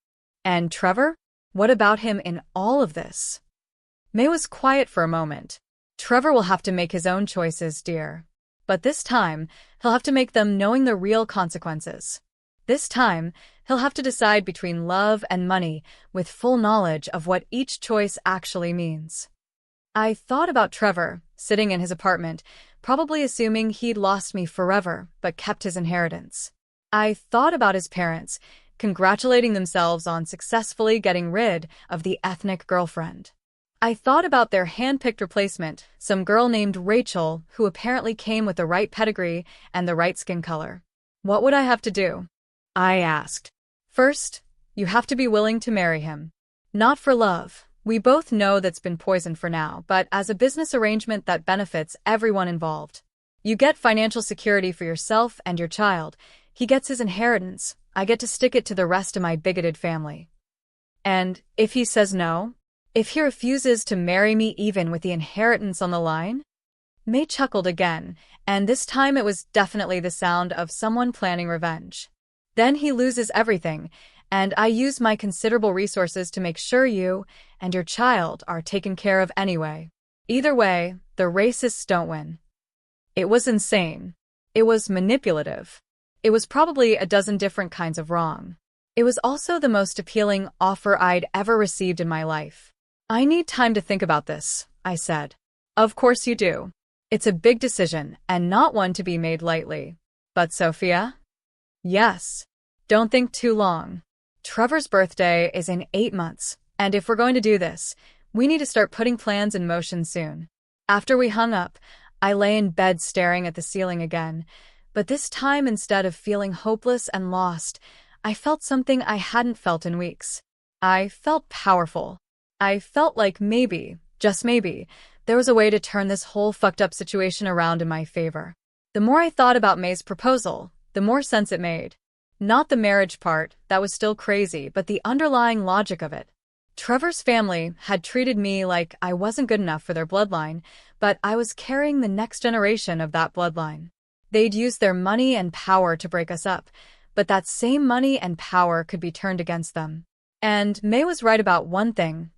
"And Trevor? What about him in all of this?" May was quiet for a moment. "Trevor will have to make his own choices, dear. But this time, he'll have to make them knowing the real consequences. This time, he'll have to decide between love and money with full knowledge of what each choice actually means." I thought about Trevor, sitting in his apartment, probably assuming he'd lost me forever but kept his inheritance. I thought about his parents, congratulating themselves on successfully getting rid of the ethnic girlfriend. I thought about their hand-picked replacement, some girl named Rachel, who apparently came with the right pedigree and the right skin color. What would I have to do? I asked. First, you have to be willing to marry him. Not for love. We both know that's been poisoned for now, but as a business arrangement that benefits everyone involved. You get financial security for yourself and your child. He gets his inheritance. I get to stick it to the rest of my bigoted family. And if he says no? If he refuses to marry me even with the inheritance on the line? May chuckled again, and this time it was definitely the sound of someone planning revenge. Then he loses everything, and I use my considerable resources to make sure you and your child are taken care of anyway. Either way, the racists don't win. It was insane. It was manipulative. It was probably a dozen different kinds of wrong. It was also the most appealing offer I'd ever received in my life. I need time to think about this, I said. Of course you do. It's a big decision, and not one to be made lightly. But Sophia? Yes. Don't think too long. Trevor's birthday is in 8 months, and if we're going to do this, we need to start putting plans in motion soon. After we hung up, I lay in bed staring at the ceiling again, but this time instead of feeling hopeless and lost, I felt something I hadn't felt in weeks. I felt powerful. I felt like maybe, just maybe, there was a way to turn this whole fucked up situation around in my favor. The more I thought about May's proposal, the more sense it made. Not the marriage part, that was still crazy, but the underlying logic of it. Trevor's family had treated me like I wasn't good enough for their bloodline, but I was carrying the next generation of that bloodline. They'd used their money and power to break us up, but that same money and power could be turned against them. And May was right about one thing.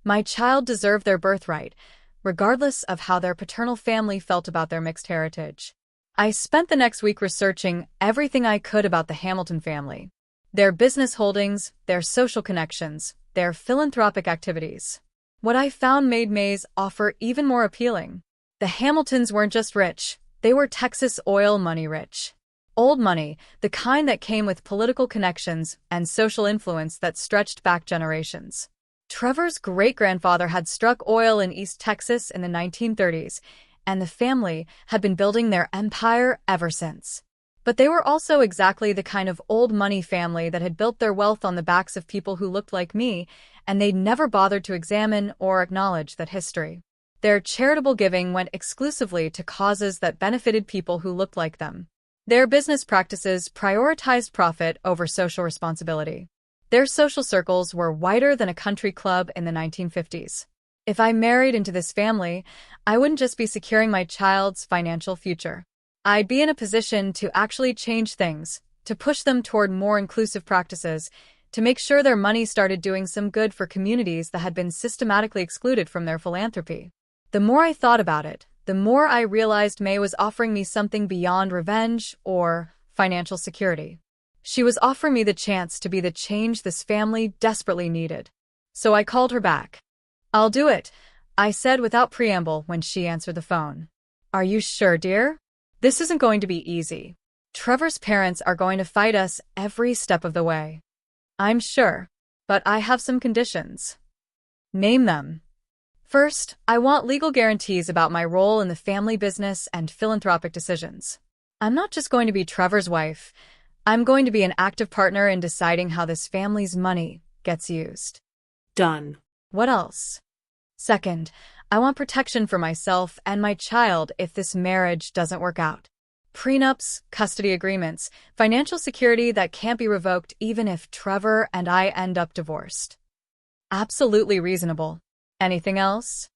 My child deserved their birthright, regardless of how their paternal family felt about their mixed heritage. I spent the next week researching everything I could about the Hamilton family. Their business holdings, their social connections, their philanthropic activities. What I found made May's offer even more appealing. The Hamiltons weren't just rich, they were Texas oil money rich. Old money, the kind that came with political connections and social influence that stretched back generations. Trevor's great-grandfather had struck oil in East Texas in the 1930s, and the family had been building their empire ever since. But they were also exactly the kind of old money family that had built their wealth on the backs of people who looked like me, and they'd never bothered to examine or acknowledge that history. Their charitable giving went exclusively to causes that benefited people who looked like them. Their business practices prioritized profit over social responsibility. Their social circles were wider than a country club in the 1950s. If I married into this family, I wouldn't just be securing my child's financial future. I'd be in a position to actually change things, to push them toward more inclusive practices, to make sure their money started doing some good for communities that had been systematically excluded from their philanthropy. The more I thought about it, the more I realized May was offering me something beyond revenge or financial security. She was offering me the chance to be the change this family desperately needed. So I called her back. "I'll do it," I said without preamble when she answered the phone. "Are you sure, dear? This isn't going to be easy. Trevor's parents are going to fight us every step of the way." "I'm sure, but I have some conditions." "Name them." "First, I want legal guarantees about my role in the family business and philanthropic decisions. I'm not just going to be Trevor's wife. I'm going to be an active partner in deciding how this family's money gets used." Done. "What else?" "Second, I want protection for myself and my child if this marriage doesn't work out. Prenups, custody agreements, financial security that can't be revoked even if Trevor and I end up divorced." "Absolutely reasonable. Anything else?"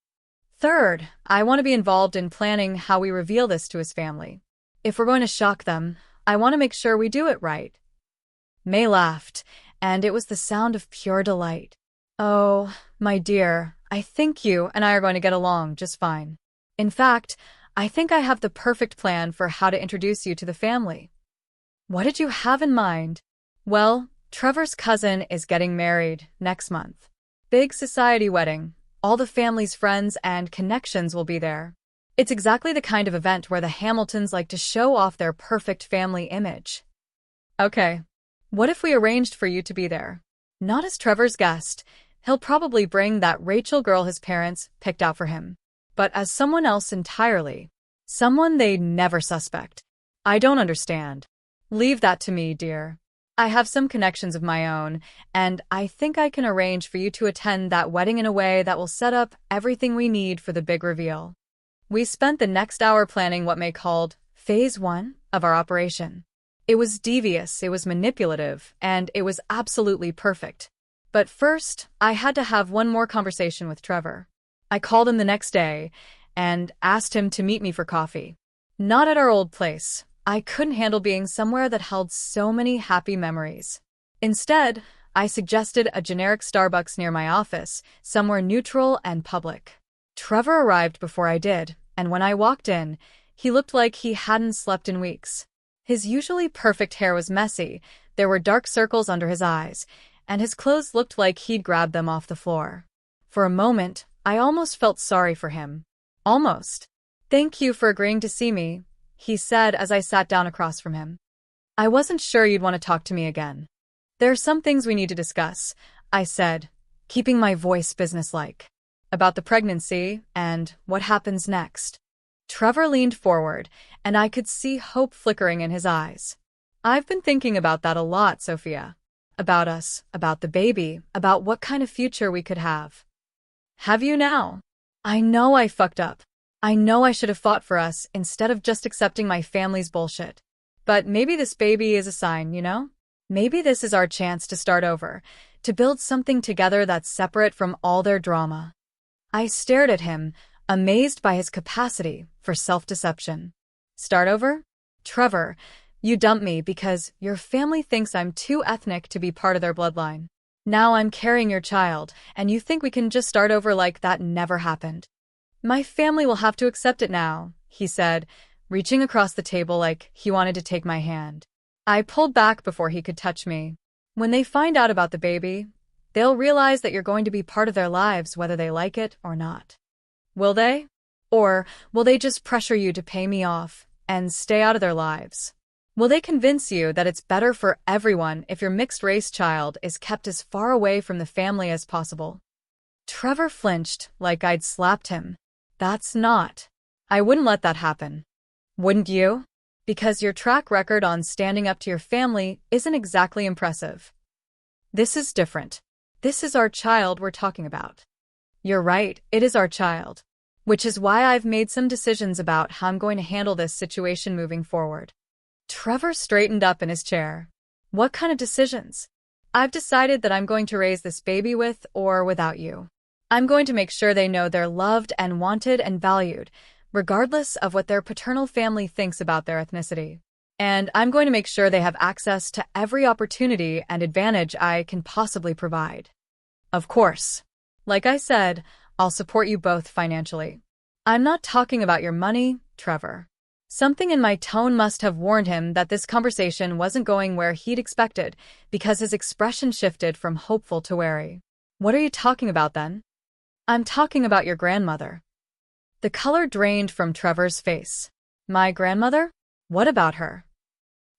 "Third, I want to be involved in planning how we reveal this to his family. If we're going to shock them, I want to make sure we do it right." May laughed, and it was the sound of pure delight. "Oh, my dear, I think you and I are going to get along just fine. In fact, I think I have the perfect plan for how to introduce you to the family." "What did you have in mind?" "Well, Trevor's cousin is getting married next month. Big society wedding. All the family's friends and connections will be there. It's exactly the kind of event where the Hamiltons like to show off their perfect family image." Okay. What if we arranged for you to be there? Not as Trevor's guest. He'll probably bring that Rachel girl his parents picked out for him. But as someone else entirely. Someone they'd never suspect. I don't understand. Leave that to me, dear. I have some connections of my own, and I think I can arrange for you to attend that wedding in a way that will set up everything we need for the big reveal. We spent the next hour planning what may called Phase 1 of our operation. It was devious, it was manipulative, and it was absolutely perfect. But first, I had to have one more conversation with Trevor. I called him the next day and asked him to meet me for coffee. Not at our old place. I couldn't handle being somewhere that held so many happy memories. Instead, I suggested a generic Starbucks near my office, somewhere neutral and public. Trevor arrived before I did, and when I walked in, he looked like he hadn't slept in weeks. His usually perfect hair was messy, there were dark circles under his eyes, and his clothes looked like he'd grabbed them off the floor. For a moment, I almost felt sorry for him. Almost. "Thank you for agreeing to see me," he said as I sat down across from him. "I wasn't sure you'd want to talk to me again." "There are some things we need to discuss," I said, keeping my voice businesslike. "About the pregnancy and what happens next." Trevor leaned forward, and I could see hope flickering in his eyes. "I've been thinking about that a lot, Sophia. About us, about the baby, about what kind of future we could have." "Have you now?" "I know I fucked up. I know I should have fought for us instead of just accepting my family's bullshit. But maybe this baby is a sign, you know? Maybe this is our chance to start over, to build something together that's separate from all their drama." I stared at him, amazed by his capacity for self-deception. "Start over? Trevor, you dumped me because your family thinks I'm too ethnic to be part of their bloodline. Now I'm carrying your child, and you think we can just start over like that never happened." "My family will have to accept it now," he said, reaching across the table like he wanted to take my hand. I pulled back before he could touch me. "When they find out about the baby, they'll realize that you're going to be part of their lives whether they like it or not. Will they? Or will they just pressure you to pay me off and stay out of their lives? Will they convince you that it's better for everyone if your mixed-race child is kept as far away from the family as possible?" Trevor flinched like I'd slapped him. "That's not. I wouldn't let that happen." "Wouldn't you? Because your track record on standing up to your family isn't exactly impressive. This is different. This is our child we're talking about." "You're right, it is our child. Which is why I've made some decisions about how I'm going to handle this situation moving forward." Trevor straightened up in his chair. "What kind of decisions?" "I've decided that I'm going to raise this baby with or without you. I'm going to make sure they know they're loved and wanted and valued, regardless of what their paternal family thinks about their ethnicity. And I'm going to make sure they have access to every opportunity and advantage I can possibly provide. Of course. Like I said, I'll support you both financially. I'm not talking about your money, Trevor." Something in my tone must have warned him that this conversation wasn't going where he'd expected, because his expression shifted from hopeful to wary. "What are you talking about then?" "I'm talking about your grandmother." The color drained from Trevor's face. "My grandmother? What about her?"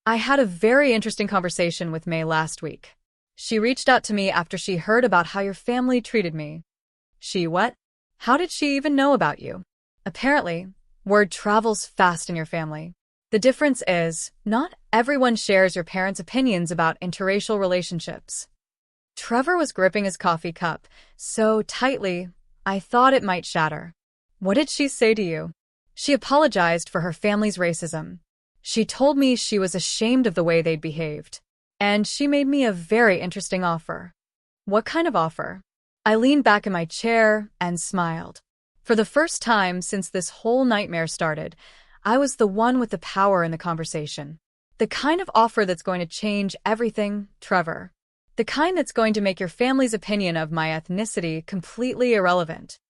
"I had a very interesting conversation with May last week. She reached out to me after she heard about how your family treated me." "She what? How did she even know about you?" "Apparently, word travels fast in your family. The difference is, not everyone shares your parents' opinions about interracial relationships." Trevor was gripping his coffee cup so tightly, I thought it might shatter. "What did she say to you?" "She apologized for her family's racism. She told me she was ashamed of the way they'd behaved. And she made me a very interesting offer." "What kind of offer?" I leaned back in my chair and smiled. For the first time since this whole nightmare started, I was the one with the power in the conversation. "The kind of offer that's going to change everything, Trevor. The kind that's going to make your family's opinion of my ethnicity completely irrelevant."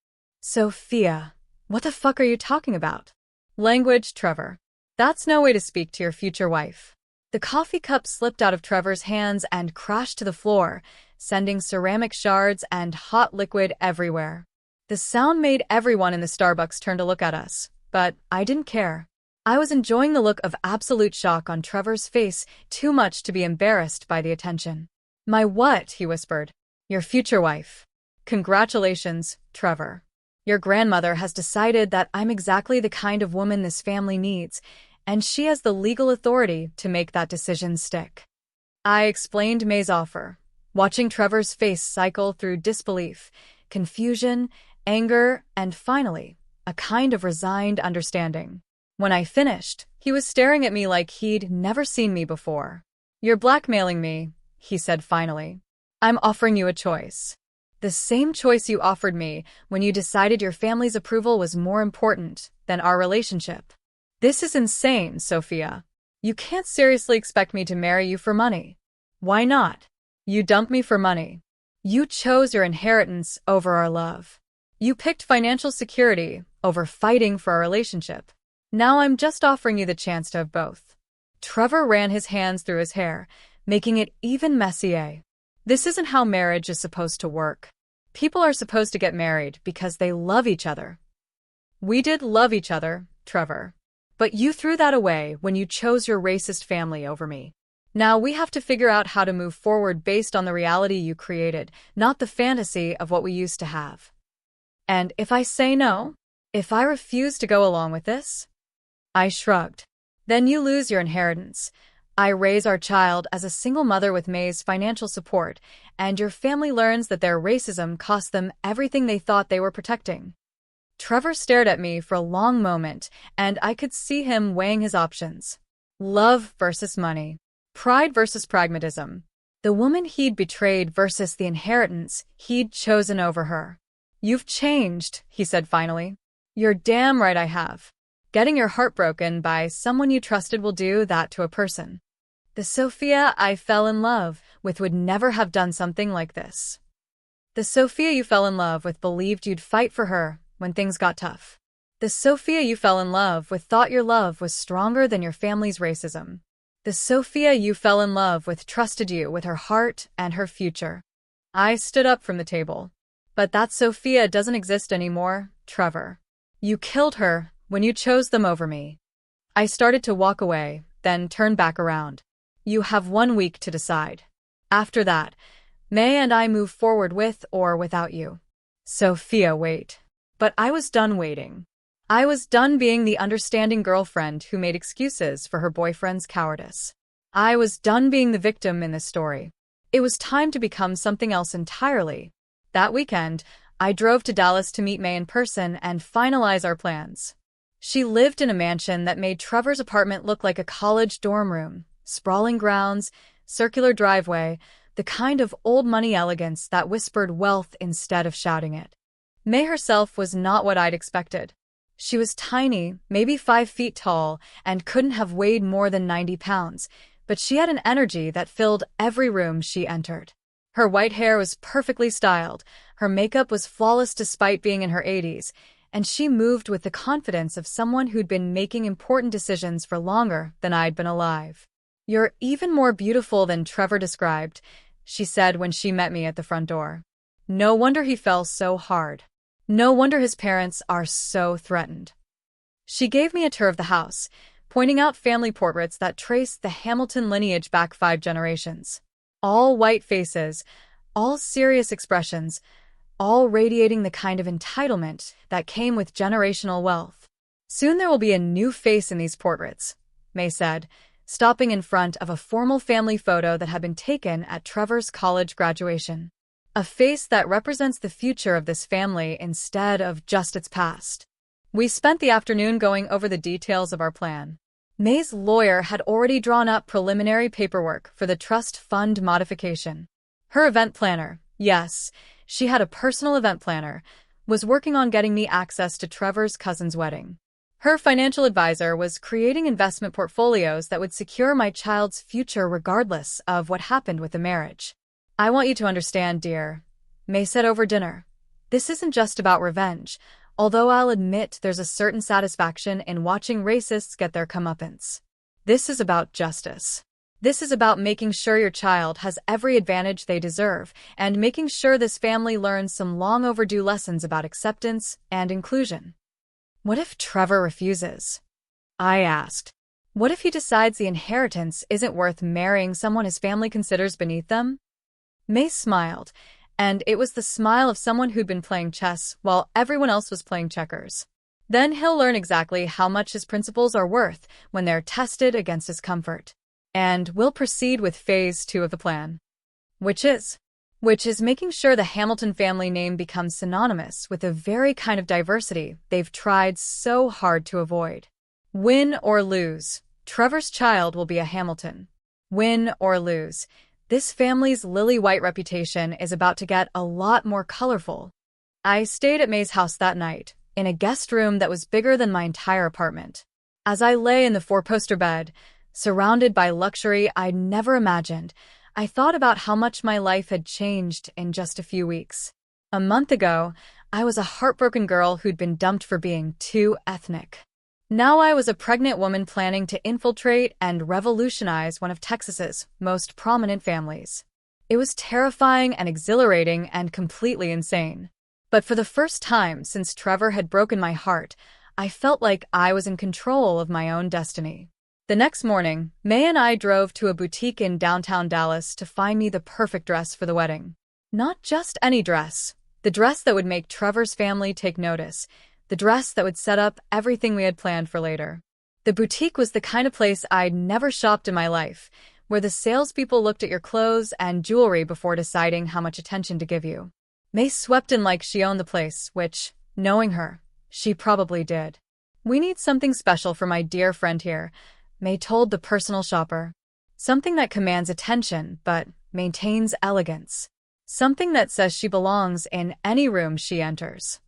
"Sophia, what the fuck are you talking about?" "Language, Trevor. That's no way to speak to your future wife." The coffee cup slipped out of Trevor's hands and crashed to the floor, sending ceramic shards and hot liquid everywhere. The sound made everyone in the Starbucks turn to look at us, but I didn't care. I was enjoying the look of absolute shock on Trevor's face, too much to be embarrassed by the attention. My what? He whispered. Your future wife. Congratulations, Trevor. Your grandmother has decided that I'm exactly the kind of woman this family needs, and she has the legal authority to make that decision stick. I explained May's offer, watching Trevor's face cycle through disbelief, confusion, anger, and finally, a kind of resigned understanding. When I finished, he was staring at me like he'd never seen me before. You're blackmailing me, he said finally. I'm offering you a choice. The same choice you offered me when you decided your family's approval was more important than our relationship. This is insane, Sophia. You can't seriously expect me to marry you for money. Why not? You dumped me for money. You chose your inheritance over our love. You picked financial security over fighting for our relationship. Now I'm just offering you the chance to have both. Trevor ran his hands through his hair, making it even messier. This isn't how marriage is supposed to work. People are supposed to get married because they love each other. We did love each other, Trevor. But you threw that away when you chose your racist family over me. Now we have to figure out how to move forward based on the reality you created, not the fantasy of what we used to have. And if I say no? If I refuse to go along with this? I shrugged. Then you lose your inheritance. I raise our child as a single mother with May's financial support, and your family learns that their racism cost them everything they thought they were protecting. Trevor stared at me for a long moment, and I could see him weighing his options. Love versus money. Pride versus pragmatism. The woman he'd betrayed versus the inheritance he'd chosen over her. You've changed, he said finally. You're damn right I have. Getting your heart broken by someone you trusted will do that to a person. The Sophia I fell in love with would never have done something like this. The Sophia you fell in love with believed you'd fight for her when things got tough. The Sophia you fell in love with thought your love was stronger than your family's racism. The Sophia you fell in love with trusted you with her heart and her future. I stood up from the table. But that Sophia doesn't exist anymore, Trevor. You killed her when you chose them over me. I started to walk away, then turned back around. You have 1 week to decide. After that, May and I move forward with or without you. Sophia, wait. But I was done waiting. I was done being the understanding girlfriend who made excuses for her boyfriend's cowardice. I was done being the victim in this story. It was time to become something else entirely. That weekend, I drove to Dallas to meet May in person and finalize our plans. She lived in a mansion that made Trevor's apartment look like a college dorm room. Sprawling grounds, circular driveway, the kind of old money elegance that whispered wealth instead of shouting it. May herself was not what I'd expected. She was tiny, maybe 5 feet tall, and couldn't have weighed more than 90 pounds, but she had an energy that filled every room she entered. Her white hair was perfectly styled, her makeup was flawless despite being in her 80s, and she moved with the confidence of someone who'd been making important decisions for longer than I'd been alive. You're even more beautiful than Trevor described, she said when she met me at the front door. No wonder he fell so hard. No wonder his parents are so threatened. She gave me a tour of the house, pointing out family portraits that traced the Hamilton lineage back 5 generations. All white faces, all serious expressions, all radiating the kind of entitlement that came with generational wealth. Soon there will be a new face in these portraits, May said, stopping in front of a formal family photo that had been taken at Trevor's college graduation. A face that represents the future of this family instead of just its past. We spent the afternoon going over the details of our plan. May's lawyer had already drawn up preliminary paperwork for the trust fund modification. Her event planner, yes, she had a personal event planner, was working on getting me access to Trevor's cousin's wedding. Her financial advisor was creating investment portfolios that would secure my child's future regardless of what happened with the marriage. I want you to understand, dear, May said over dinner. This isn't just about revenge, although I'll admit there's a certain satisfaction in watching racists get their comeuppance. This is about justice. This is about making sure your child has every advantage they deserve and making sure this family learns some long overdue lessons about acceptance and inclusion. What if Trevor refuses? I asked. What if he decides the inheritance isn't worth marrying someone his family considers beneath them? May smiled, and it was the smile of someone who'd been playing chess while everyone else was playing checkers. Then he'll learn exactly how much his principles are worth when they're tested against his comfort. And we'll proceed with phase 2 of the plan. Which is making sure the Hamilton family name becomes synonymous with the very kind of diversity they've tried so hard to avoid. Win or lose, Trevor's child will be a Hamilton. Win or lose, this family's lily-white reputation is about to get a lot more colorful. I stayed at May's house that night, in a guest room that was bigger than my entire apartment. As I lay in the four-poster bed, surrounded by luxury I'd never imagined, I thought about how much my life had changed in just a few weeks. A month ago, I was a heartbroken girl who'd been dumped for being too ethnic. Now I was a pregnant woman planning to infiltrate and revolutionize one of Texas's most prominent families. It was terrifying and exhilarating and completely insane. But for the first time since Trevor had broken my heart, I felt like I was in control of my own destiny. The next morning, May and I drove to a boutique in downtown Dallas to find me the perfect dress for the wedding. Not just any dress, the dress that would make Trevor's family take notice, the dress that would set up everything we had planned for later. The boutique was the kind of place I'd never shopped in my life, where the salespeople looked at your clothes and jewelry before deciding how much attention to give you. May swept in like she owned the place, which, knowing her, she probably did. "We need something special for my dear friend here," May told the personal shopper. "Something that commands attention but maintains elegance. Something that says she belongs in any room she enters."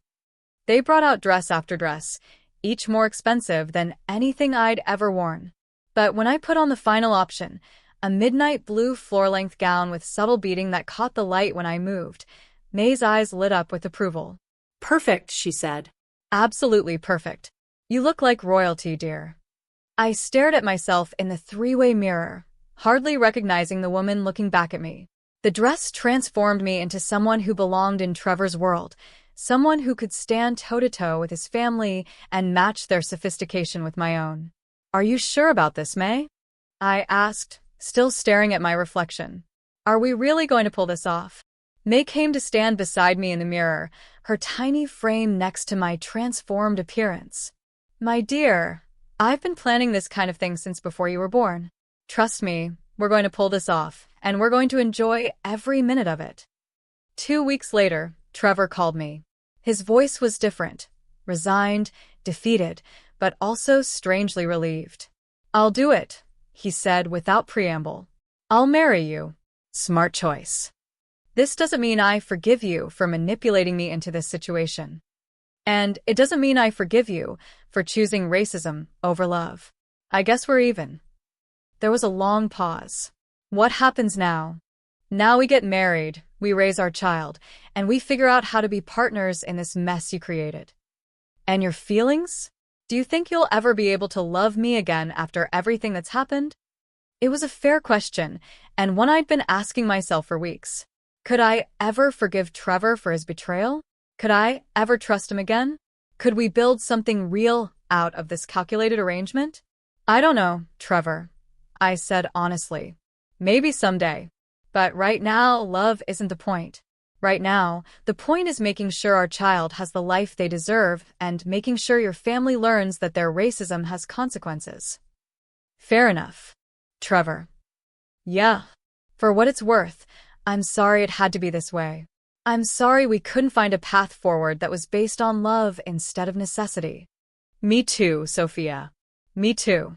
They brought out dress after dress, each more expensive than anything I'd ever worn. But when I put on the final option, a midnight blue floor-length gown with subtle beading that caught the light when I moved, May's eyes lit up with approval. "Perfect," she said. "Absolutely perfect. You look like royalty, dear." I stared at myself in the three-way mirror, hardly recognizing the woman looking back at me. The dress transformed me into someone who belonged in Trevor's world, someone who could stand toe-to-toe with his family and match their sophistication with my own. "Are you sure about this, May?" I asked, still staring at my reflection. "Are we really going to pull this off?" May came to stand beside me in the mirror, her tiny frame next to my transformed appearance. "My dear, I've been planning this kind of thing since before you were born. Trust me, we're going to pull this off, and we're going to enjoy every minute of it." 2 weeks later, Trevor called me. His voice was different, resigned, defeated, but also strangely relieved. "I'll do it," he said without preamble. "I'll marry you." Smart choice. "This doesn't mean I forgive you for manipulating me into this situation. And it doesn't mean I forgive you for choosing racism over love. I guess we're even." There was a long pause. "What happens now?" "Now we get married, we raise our child, and we figure out how to be partners in this mess you created." "And your feelings? Do you think you'll ever be able to love me again after everything that's happened?" It was a fair question, and one I'd been asking myself for weeks. Could I ever forgive Trevor for his betrayal? Could I ever trust him again? Could we build something real out of this calculated arrangement? "I don't know, Trevor," I said honestly. "Maybe someday. But right now, love isn't the point. Right now, the point is making sure our child has the life they deserve and making sure your family learns that their racism has consequences." "Fair enough, Trevor." "Yeah. For what it's worth, I'm sorry it had to be this way. I'm sorry we couldn't find a path forward that was based on love instead of necessity." "Me too, Sophia. Me too."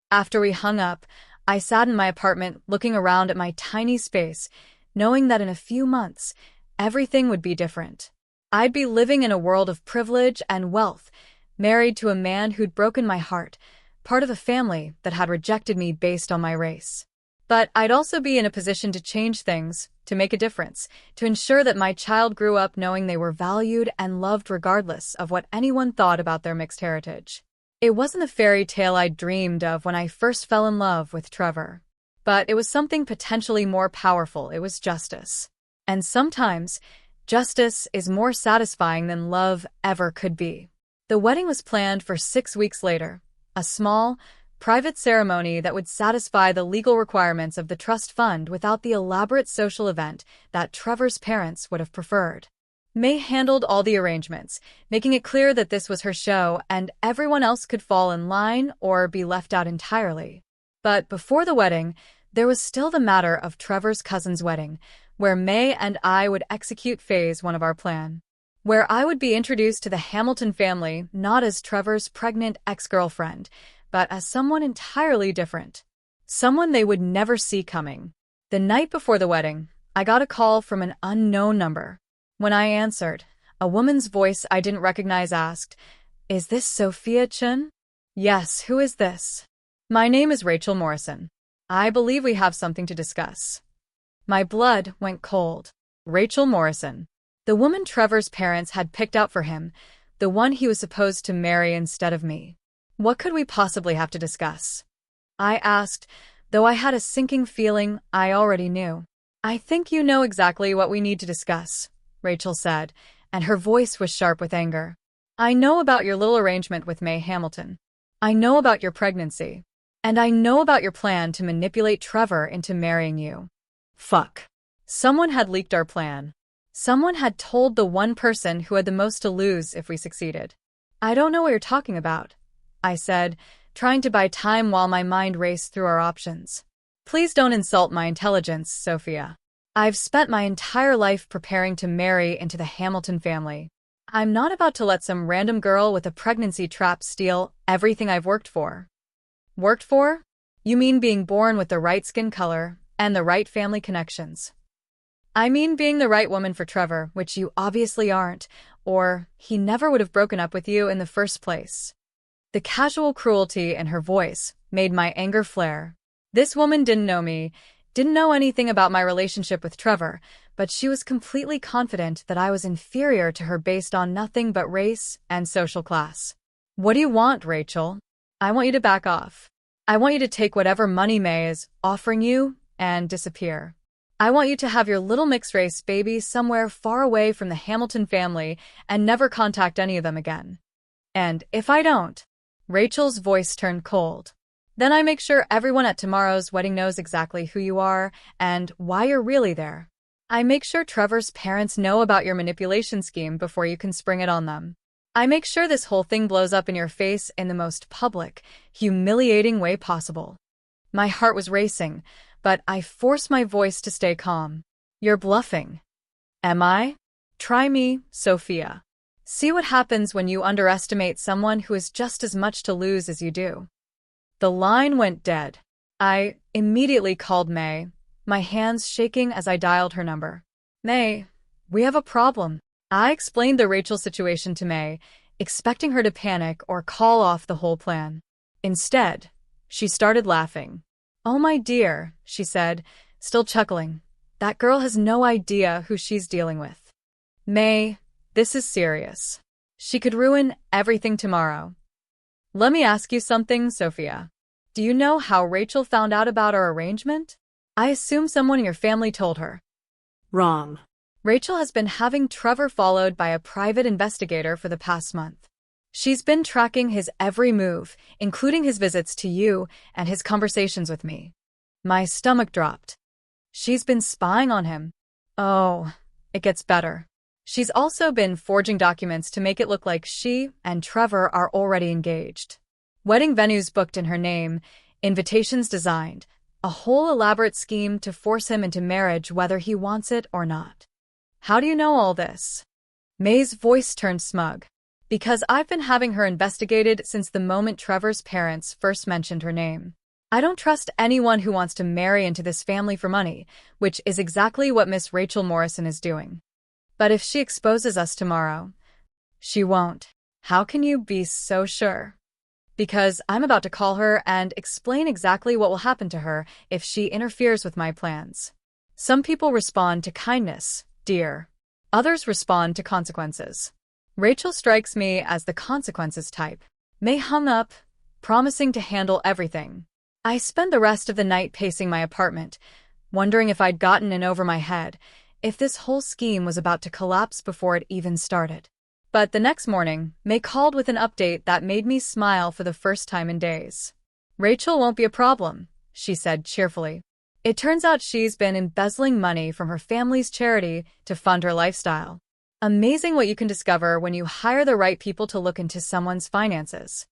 After we hung up, I sat in my apartment looking around at my tiny space, knowing that in a few months, everything would be different. I'd be living in a world of privilege and wealth, married to a man who'd broken my heart, part of a family that had rejected me based on my race. But I'd also be in a position to change things, to make a difference, to ensure that my child grew up knowing they were valued and loved regardless of what anyone thought about their mixed heritage. It wasn't the fairy tale I dreamed of when I first fell in love with Trevor. But it was something potentially more powerful. It was justice. And sometimes, justice is more satisfying than love ever could be. The wedding was planned for 6 weeks later, A small, private ceremony that would satisfy the legal requirements of the trust fund without the elaborate social event that Trevor's parents would have preferred. May handled all the arrangements, making it clear that this was her show and everyone else could fall in line or be left out entirely. But before the wedding, there was still the matter of Trevor's cousin's wedding, where May and I would execute phase one of our plan. Where I would be introduced to the Hamilton family not as Trevor's pregnant ex-girlfriend, but as someone entirely different. Someone they would never see coming. The night before the wedding, I got a call from an unknown number. When I answered, a woman's voice I didn't recognize asked, "Is this Sophia Chen?" "Yes, who is this?" "My name is Rachel Morrison. I believe we have something to discuss." My blood went cold. Rachel Morrison. The woman Trevor's parents had picked out for him, the one he was supposed to marry instead of me. What could we possibly have to discuss? I asked, though I had a sinking feeling I already knew. "I think you know exactly what we need to discuss," Rachel said, and her voice was sharp with anger. "I know about your little arrangement with May Hamilton. I know about your pregnancy. And I know about your plan to manipulate Trevor into marrying you." Fuck. Someone had leaked our plan. Someone had told the one person who had the most to lose if we succeeded. "I don't know what you're talking about," I said, trying to buy time while my mind raced through our options. "Please don't insult my intelligence, Sophia. I've spent my entire life preparing to marry into the Hamilton family. I'm not about to let some random girl with a pregnancy trap steal everything I've worked for." "Worked for? You mean being born with the right skin color and the right family connections?" "I mean being the right woman for Trevor, which you obviously aren't, or he never would have broken up with you in the first place." The casual cruelty in her voice made my anger flare. This woman didn't know me, didn't know anything about my relationship with Trevor, but she was completely confident that I was inferior to her based on nothing but race and social class. "What do you want, Rachel?" "I want you to back off. I want you to take whatever money May is offering you and disappear. I want you to have your little mixed-race baby somewhere far away from the Hamilton family and never contact any of them again. And if I don't," Rachel's voice turned cold, "then I make sure everyone at tomorrow's wedding knows exactly who you are and why you're really there. I make sure Trevor's parents know about your manipulation scheme before you can spring it on them. I make sure this whole thing blows up in your face in the most public, humiliating way possible." My heart was racing, but I forced my voice to stay calm. "You're bluffing." "Am I? Try me, Sophia. See what happens when you underestimate someone who has just as much to lose as you do." The line went dead. I immediately called May, my hands shaking as I dialed her number. "May, we have a problem." I explained the Rachel situation to May, expecting her to panic or call off the whole plan. Instead, she started laughing. "Oh my dear," she said, still chuckling. "That girl has no idea who she's dealing with. May, this is serious. She could ruin everything tomorrow." "Let me ask you something, Sophia. Do you know how Rachel found out about our arrangement?" "I assume someone in your family told her." Wrong. "Rachel has been having Trevor followed by a private investigator for the past month. She's been tracking his every move, including his visits to you and his conversations with me." My stomach dropped. "She's been spying on him." Oh, it gets better. "She's also been forging documents to make it look like she and Trevor are already engaged. Wedding venues booked in her name, invitations designed, a whole elaborate scheme to force him into marriage whether he wants it or not." "How do you know all this?" May's voice turned smug. "Because I've been having her investigated since the moment Trevor's parents first mentioned her name. I don't trust anyone who wants to marry into this family for money, which is exactly what Miss Rachel Morrison is doing. But if she exposes us tomorrow..." "She won't." "How can you be so sure?" "Because I'm about to call her and explain exactly what will happen to her if she interferes with my plans. Some people respond to kindness, dear. Others respond to consequences. Rachel strikes me as the consequences type." May hung up, promising to handle everything. I spent the rest of the night pacing my apartment, wondering if I'd gotten in over my head, if this whole scheme was about to collapse before it even started. But the next morning, May called with an update that made me smile for the first time in days. "Rachel won't be a problem," she said cheerfully. "It turns out she's been embezzling money from her family's charity to fund her lifestyle. Amazing what you can discover when you hire the right people to look into someone's finances."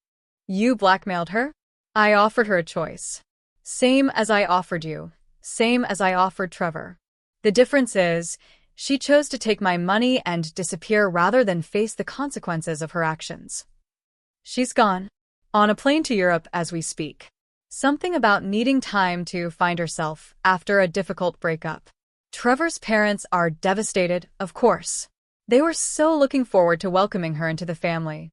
"You blackmailed her?" "I offered her a choice. Same as I offered you. Same as I offered Trevor. The difference is, she chose to take my money and disappear rather than face the consequences of her actions. She's gone. On a plane to Europe as we speak. Something about needing time to find herself after a difficult breakup. Trevor's parents are devastated, of course. They were so looking forward to welcoming her into the family.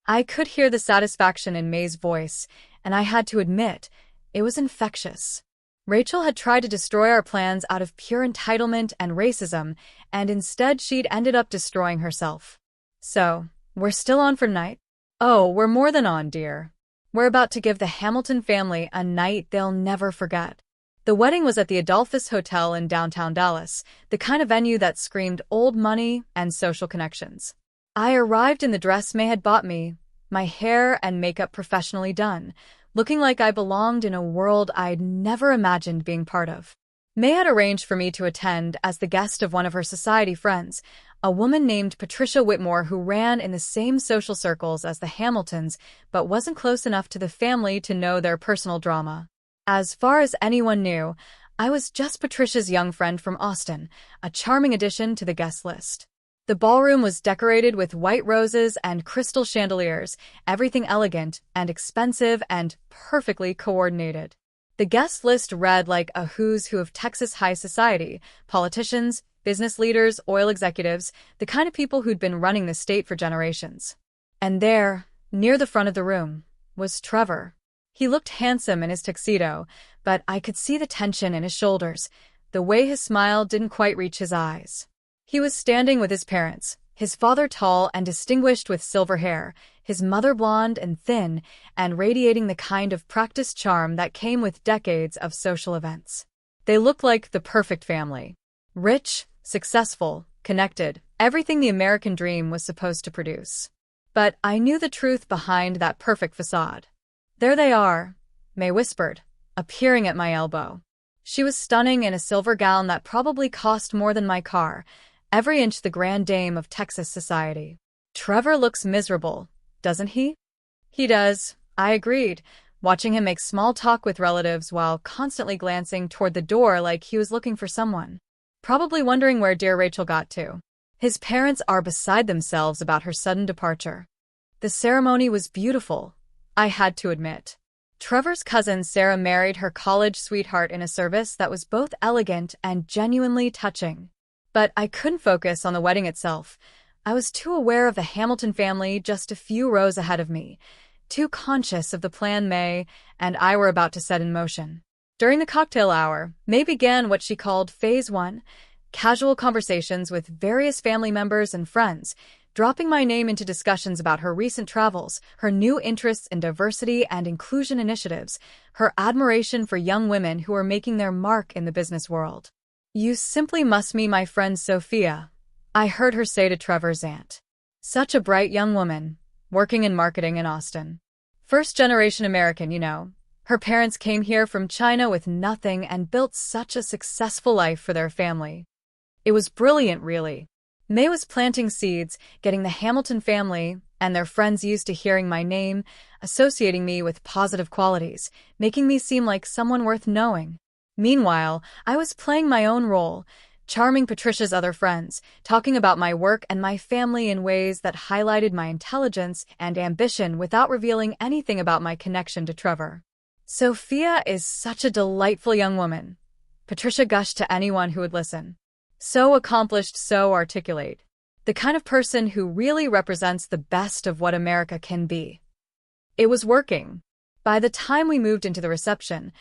I could hear the satisfaction in May's voice, and I had to admit, it was infectious. Rachel had tried to destroy our plans out of pure entitlement and racism, and instead she'd ended up destroying herself. "So, we're still on for tonight?" "Oh, we're more than on, dear. We're about to give the Hamilton family a night they'll never forget." The wedding was at the Adolphus Hotel in downtown Dallas, the kind of venue that screamed old money and social connections. I arrived in the dress May had bought me, my hair and makeup professionally done, looking like I belonged in a world I'd never imagined being part of. May had arranged for me to attend as the guest of one of her society friends, a woman named Patricia Whitmore who ran in the same social circles as the Hamiltons but wasn't close enough to the family to know their personal drama. As far as anyone knew, I was just Patricia's young friend from Austin, a charming addition to the guest list. The ballroom was decorated with white roses and crystal chandeliers, everything elegant and expensive and perfectly coordinated. The guest list read like a who's who of Texas high society: politicians, business leaders, oil executives, the kind of people who'd been running the state for generations. And there, near the front of the room, was Trevor. He looked handsome in his tuxedo, but I could see the tension in his shoulders, the way his smile didn't quite reach his eyes. He was standing with his parents, his father tall and distinguished with silver hair, his mother blonde and thin, and radiating the kind of practiced charm that came with decades of social events. They looked like the perfect family. Rich, successful, connected, everything the American dream was supposed to produce. But I knew the truth behind that perfect facade. "There they are," May whispered, appearing at my elbow. She was stunning in a silver gown that probably cost more than my car, every inch the grand dame of Texas society. "Trevor looks miserable, doesn't he?" "He does," I agreed, watching him make small talk with relatives while constantly glancing toward the door like he was looking for someone. Probably wondering where dear Rachel got to. His parents are beside themselves about her sudden departure. The ceremony was beautiful, I had to admit. Trevor's cousin Sarah married her college sweetheart in a service that was both elegant and genuinely touching. But I couldn't focus on the wedding itself. I was too aware of the Hamilton family just a few rows ahead of me, too conscious of the plan May and I were about to set in motion. During the cocktail hour, May began what she called Phase 1, casual conversations with various family members and friends, dropping my name into discussions about her recent travels, her new interests in diversity and inclusion initiatives, her admiration for young women who are making their mark in the business world. "You simply must meet my friend Sophia," I heard her say to Trevor's aunt. "Such a bright young woman, working in marketing in Austin. First-generation American, you know. Her parents came here from China with nothing and built such a successful life for their family." It was brilliant, really. May was planting seeds, getting the Hamilton family and their friends used to hearing my name, associating me with positive qualities, making me seem like someone worth knowing. Meanwhile, I was playing my own role, charming Patricia's other friends, talking about my work and my family in ways that highlighted my intelligence and ambition without revealing anything about my connection to Trevor. "Sophia is such a delightful young woman," Patricia gushed to anyone who would listen. "So accomplished, so articulate. The kind of person who really represents the best of what America can be." It was working. By the time we moved into the reception,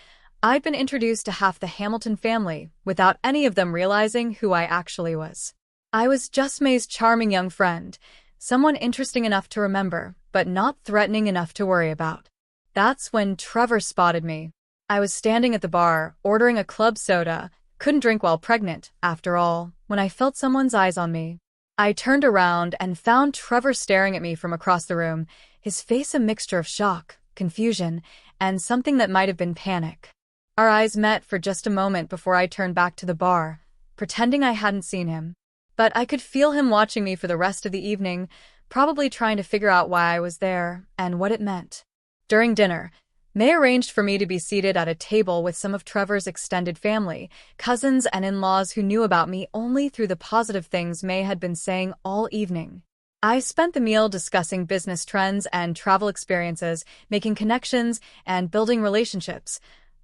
I'd been introduced to half the Hamilton family without any of them realizing who I actually was. I was just May's charming young friend, someone interesting enough to remember, but not threatening enough to worry about. That's when Trevor spotted me. I was standing at the bar, ordering a club soda. Couldn't drink while pregnant, after all, when I felt someone's eyes on me. I turned around and found Trevor staring at me from across the room, his face a mixture of shock, confusion, and something that might have been panic. Our eyes met for just a moment before I turned back to the bar, pretending I hadn't seen him. But I could feel him watching me for the rest of the evening, probably trying to figure out why I was there and what it meant. During dinner, May arranged for me to be seated at a table with some of Trevor's extended family, cousins and in-laws who knew about me only through the positive things May had been saying all evening. I spent the meal discussing business trends and travel experiences, making connections and building relationships,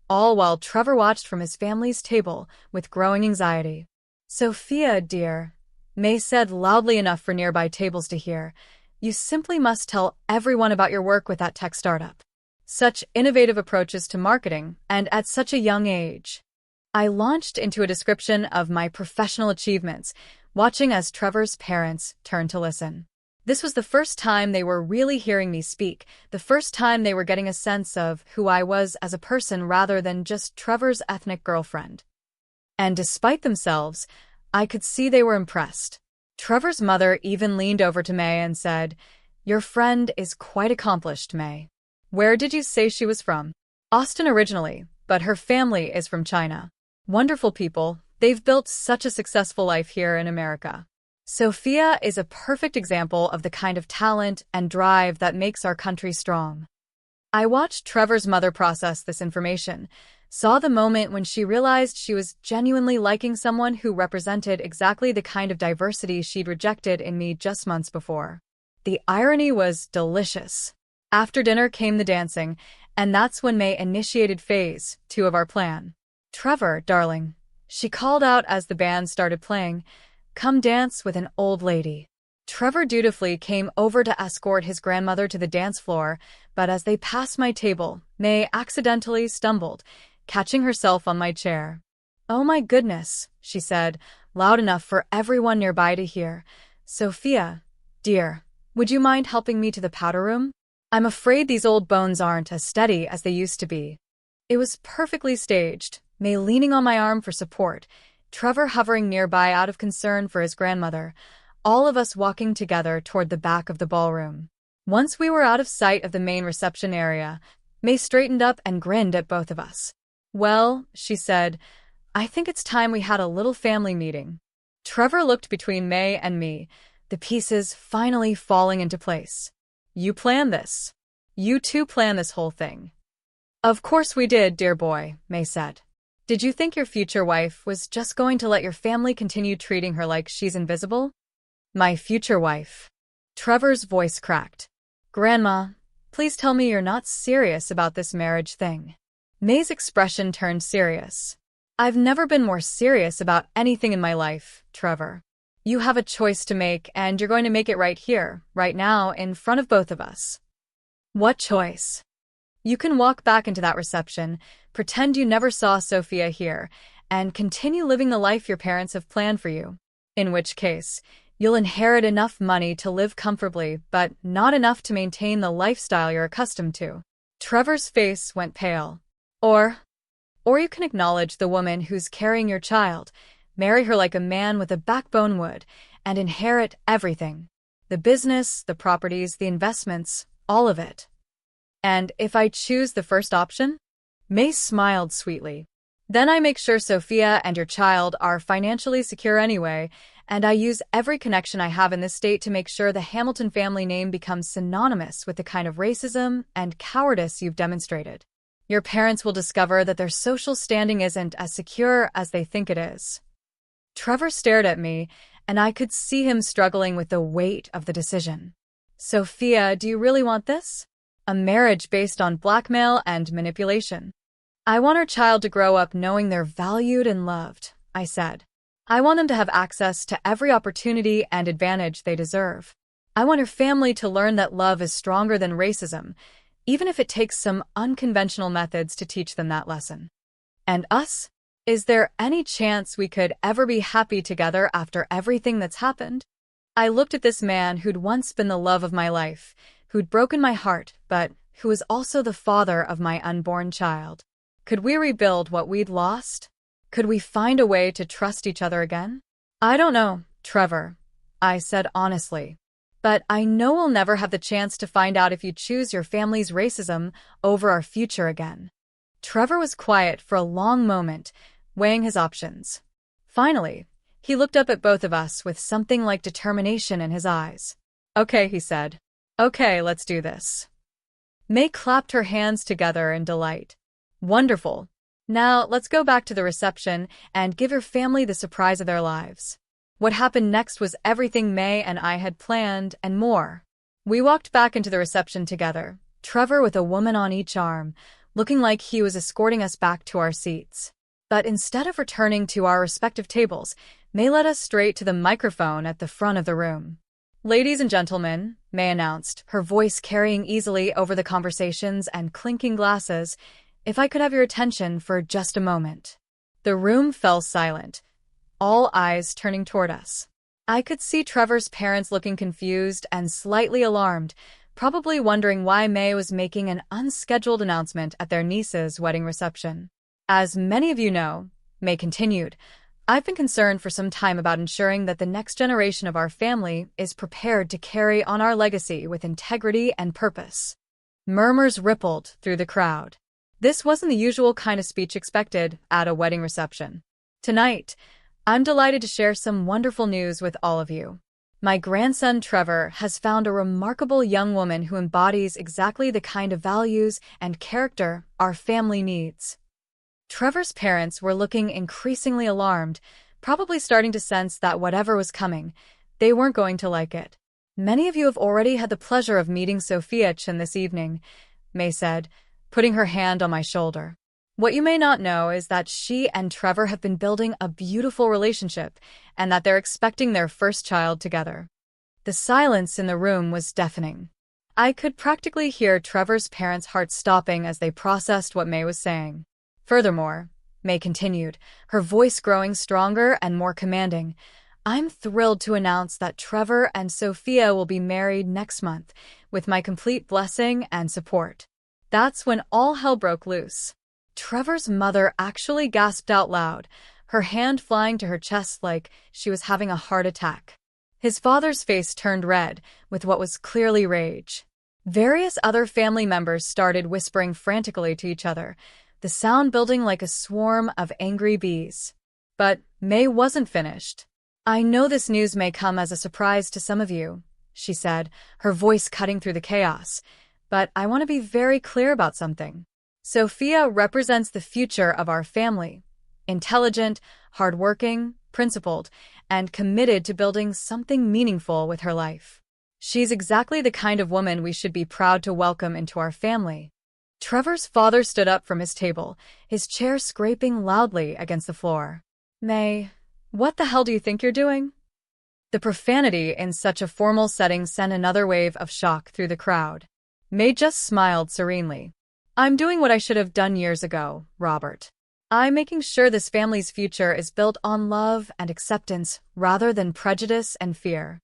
all while Trevor watched from his family's table with growing anxiety. "Sophia, dear," May said loudly enough for nearby tables to hear, "you simply must tell everyone about your work with that tech startup. Such innovative approaches to marketing, and at such a young age." I launched into a description of my professional achievements, watching as Trevor's parents turned to listen. This was the first time they were really hearing me speak, the first time they were getting a sense of who I was as a person rather than just Trevor's ethnic girlfriend. And despite themselves, I could see they were impressed. Trevor's mother even leaned over to May and said, "Your friend is quite accomplished, May. Where did you say she was from?" "Austin originally, but her family is from China. Wonderful people, they've built such a successful life here in America." Sophia is a perfect example of the kind of talent and drive that makes our country strong. I watched Trevor's mother process this information, saw the moment when she realized she was genuinely liking someone who represented exactly the kind of diversity she'd rejected in me just months before. The irony was delicious. After dinner came the dancing, and that's when May initiated phase 2 of our plan. "Trevor, darling," she called out as the band started playing, "come dance with an old lady." Trevor dutifully came over to escort his grandmother to the dance floor, but as they passed my table, May accidentally stumbled, catching herself on my chair. "Oh my goodness," she said, loud enough for everyone nearby to hear. "Sophia, dear, would you mind helping me to the powder room? I'm afraid these old bones aren't as steady as they used to be." It was perfectly staged, May leaning on my arm for support, Trevor hovering nearby out of concern for his grandmother, all of us walking together toward the back of the ballroom. Once we were out of sight of the main reception area, May straightened up and grinned at both of us. "Well," she said, "I think it's time we had a little family meeting." Trevor looked between May and me, the pieces finally falling into place. "You planned this. You two planned this whole thing." "Of course we did, dear boy," May said. "Did you think your future wife was just going to let your family continue treating her like she's invisible?" "My future wife." Trevor's voice cracked. "Grandma, please tell me you're not serious about this marriage thing." May's expression turned serious. "I've never been more serious about anything in my life, Trevor. You have a choice to make, and you're going to make it right here, right now, in front of both of us." "What choice?" "You can walk back into that reception, pretend you never saw Sophia here, and continue living the life your parents have planned for you. In which case, you'll inherit enough money to live comfortably, but not enough to maintain the lifestyle you're accustomed to." Trevor's face went pale. Or you can acknowledge the woman who's carrying your child, marry her like a man with a backbone would, and inherit everything. The business, the properties, the investments, all of it." "And if I choose the first option?" May smiled sweetly. "Then I make sure Sophia and your child are financially secure anyway, and I use every connection I have in this state to make sure the Hamilton family name becomes synonymous with the kind of racism and cowardice you've demonstrated. Your parents will discover that their social standing isn't as secure as they think it is." Trevor stared at me, and I could see him struggling with the weight of the decision. "Sophia, do you really want this? A marriage based on blackmail and manipulation?" "I want our child to grow up knowing they're valued and loved," I said. "I want them to have access to every opportunity and advantage they deserve. I want her family to learn that love is stronger than racism, even if it takes some unconventional methods to teach them that lesson." "And us? Is there any chance we could ever be happy together after everything that's happened?" I looked at this man who'd once been the love of my life, who'd broken my heart, but who was also the father of my unborn child. Could we rebuild what we'd lost? Could we find a way to trust each other again? "I don't know, Trevor. I said honestly. But I know we'll never have the chance to find out if you choose your family's racism over our future again. Trevor was quiet for a long moment, weighing his options. Finally, he looked up at both of us with something like determination in his eyes. Okay, he said. Okay, let's do this. May clapped her hands together in delight. Wonderful. Now, let's go back to the reception and give your family the surprise of their lives. What happened next was everything May and I had planned and more. We walked back into the reception together, Trevor with a woman on each arm, looking like he was escorting us back to our seats. But instead of returning to our respective tables, May led us straight to the microphone at the front of the room. Ladies and gentlemen, May announced, her voice carrying easily over the conversations and clinking glasses, if I could have your attention for just a moment. The room fell silent, all eyes turning toward us. I could see Trevor's parents looking confused and slightly alarmed, probably wondering why May was making an unscheduled announcement at their niece's wedding reception. As many of you know, May continued, I've been concerned for some time about ensuring that the next generation of our family is prepared to carry on our legacy with integrity and purpose. Murmurs rippled through the crowd. This wasn't the usual kind of speech expected at a wedding reception. Tonight, I'm delighted to share some wonderful news with all of you. My grandson Trevor has found a remarkable young woman who embodies exactly the kind of values and character our family needs. Trevor's parents were looking increasingly alarmed, probably starting to sense that whatever was coming, they weren't going to like it. Many of you have already had the pleasure of meeting Sophia Chen this evening, May said, putting her hand on my shoulder. What you may not know is that she and Trevor have been building a beautiful relationship and that they're expecting their first child together. The silence in the room was deafening. I could practically hear Trevor's parents' hearts stopping as they processed what May was saying. Furthermore, May continued, her voice growing stronger and more commanding, I'm thrilled to announce that Trevor and Sophia will be married next month, with my complete blessing and support. That's when all hell broke loose. Trevor's mother actually gasped out loud, her hand flying to her chest like she was having a heart attack. His father's face turned red, with what was clearly rage. Various other family members started whispering frantically to each other, the sound building like a swarm of angry bees. But May wasn't finished. I know this news may come as a surprise to some of you, she said, her voice cutting through the chaos. But I want to be very clear about something. Sophia represents the future of our family. Intelligent, hardworking, principled, and committed to building something meaningful with her life. She's exactly the kind of woman we should be proud to welcome into our family. Trevor's father stood up from his table, his chair scraping loudly against the floor. May, what the hell do you think you're doing? The profanity in such a formal setting sent another wave of shock through the crowd. May just smiled serenely. I'm doing what I should have done years ago, Robert. I'm making sure this family's future is built on love and acceptance rather than prejudice and fear.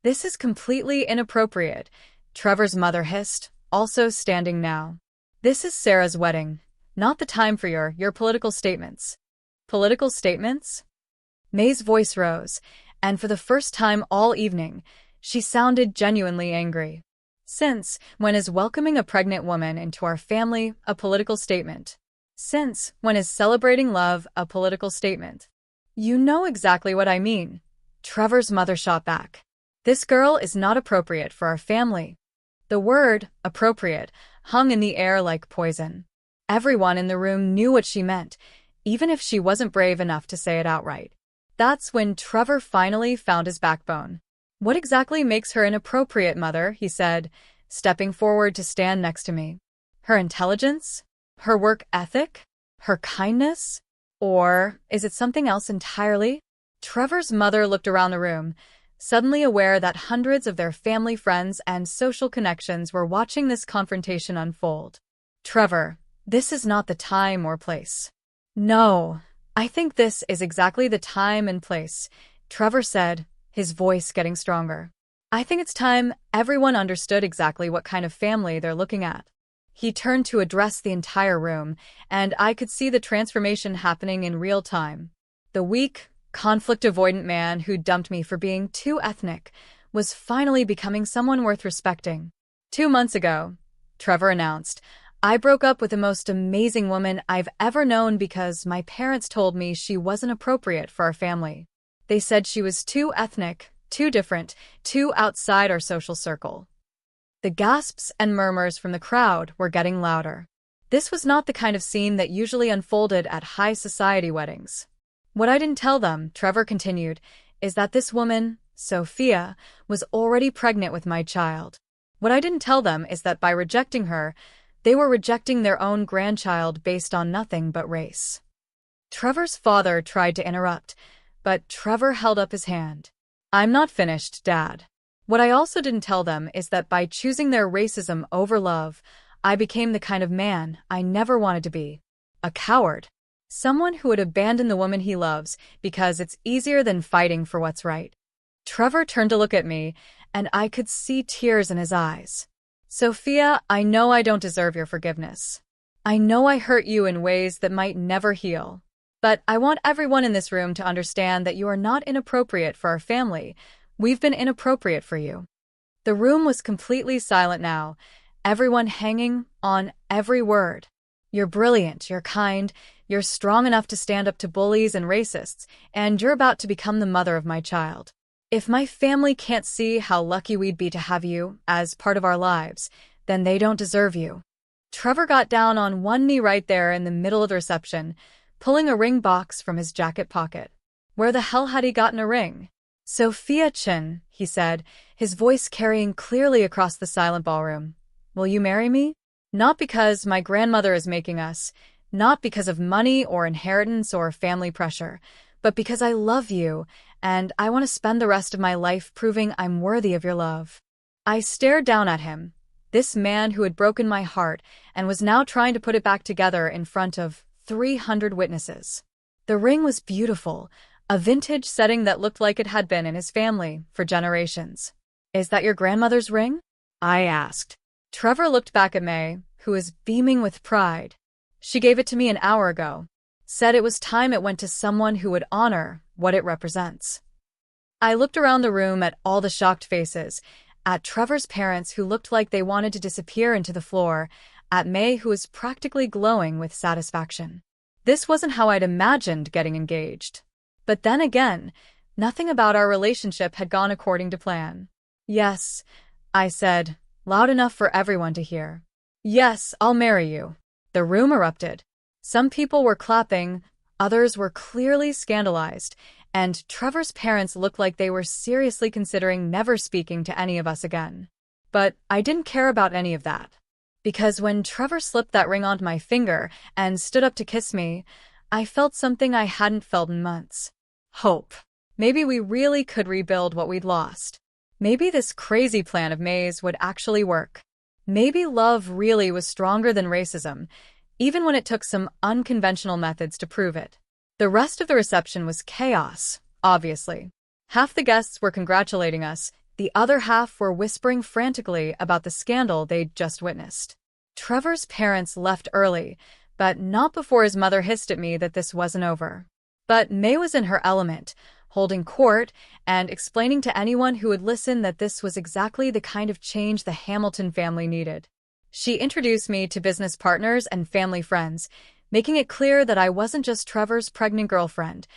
This is completely inappropriate, Trevor's mother hissed, also standing now. This is Sarah's wedding, not the time for your political statements. Political statements? May's voice rose, and for the first time all evening, she sounded genuinely angry. Since when is welcoming a pregnant woman into our family a political statement? Since when is celebrating love a political statement? You know exactly what I mean. Trevor's mother shot back. This girl is not appropriate for our family. The word, appropriate, hung in the air like poison. Everyone in the room knew what she meant, even if she wasn't brave enough to say it outright. That's when Trevor finally found his backbone. What exactly makes her inappropriate, mother? He said, stepping forward to stand next to me. Her intelligence? Her work ethic? Her kindness? Or is it something else entirely? Trevor's mother looked around the room, suddenly aware that hundreds of their family friends and social connections were watching this confrontation unfold. Trevor, this is not the time or place. No, I think this is exactly the time and place, Trevor said, his voice getting stronger. I think it's time everyone understood exactly what kind of family they're looking at. He turned to address the entire room, and I could see the transformation happening in real time. The weak, conflict-avoidant man who dumped me for being too ethnic was finally becoming someone worth respecting. 2 months ago, Trevor announced, I broke up with the most amazing woman I've ever known because my parents told me she wasn't appropriate for our family. They said she was too ethnic, too different, too outside our social circle. The gasps and murmurs from the crowd were getting louder. This was not the kind of scene that usually unfolded at high society weddings. What I didn't tell them, Trevor continued, is that this woman, Sophia, was already pregnant with my child. What I didn't tell them is that by rejecting her, they were rejecting their own grandchild based on nothing but race. Trevor's father tried to interrupt, but Trevor held up his hand. I'm not finished, Dad. What I also didn't tell them is that by choosing their racism over love, I became the kind of man I never wanted to be. A coward. Someone who would abandon the woman he loves because it's easier than fighting for what's right. Trevor turned to look at me, and I could see tears in his eyes. Sophia, I know I don't deserve your forgiveness. I know I hurt you in ways that might never heal. But I want everyone in this room to understand that you are not inappropriate for our family. We've been inappropriate for you. The room was completely silent now, everyone hanging on every word. You're brilliant, you're kind, you're strong enough to stand up to bullies and racists, and you're about to become the mother of my child. If my family can't see how lucky we'd be to have you as part of our lives, then they don't deserve you. Trevor got down on one knee right there in the middle of the reception, pulling a ring box from his jacket pocket. Where the hell had he gotten a ring? Sophia Chin, he said, his voice carrying clearly across the silent ballroom. Will you marry me? Not because my grandmother is making us, not because of money or inheritance or family pressure, but because I love you, and I want to spend the rest of my life proving I'm worthy of your love. I stared down at him, this man who had broken my heart and was now trying to put it back together in front of 300 witnesses. The ring was beautiful, a vintage setting that looked like it had been in his family for generations. Is that your grandmother's ring? I asked. Trevor looked back at May, who was beaming with pride. She gave it to me an hour ago. Said it was time it went to someone who would honor what it represents. I looked around the room at all the shocked faces, at Trevor's parents who looked like they wanted to disappear into the floor, at May who was practically glowing with satisfaction. This wasn't how I'd imagined getting engaged. But then again, nothing about our relationship had gone according to plan. Yes, I said, loud enough for everyone to hear. Yes, I'll marry you. The room erupted. Some people were clapping, others were clearly scandalized, and Trevor's parents looked like they were seriously considering never speaking to any of us again. But I didn't care about any of that. Because when Trevor slipped that ring onto my finger and stood up to kiss me, I felt something I hadn't felt in months. Hope. Maybe we really could rebuild what we'd lost. Maybe this crazy plan of May's would actually work. Maybe love really was stronger than racism, even when it took some unconventional methods to prove it. The rest of the reception was chaos, obviously. Half the guests were congratulating us, the other half were whispering frantically about the scandal they'd just witnessed. Trevor's parents left early, but not before his mother hissed at me that this wasn't over. But May was in her element, holding court and explaining to anyone who would listen that this was exactly the kind of change the Hamilton family needed. She introduced me to business partners and family friends, making it clear that I wasn't just Trevor's pregnant girlfriend.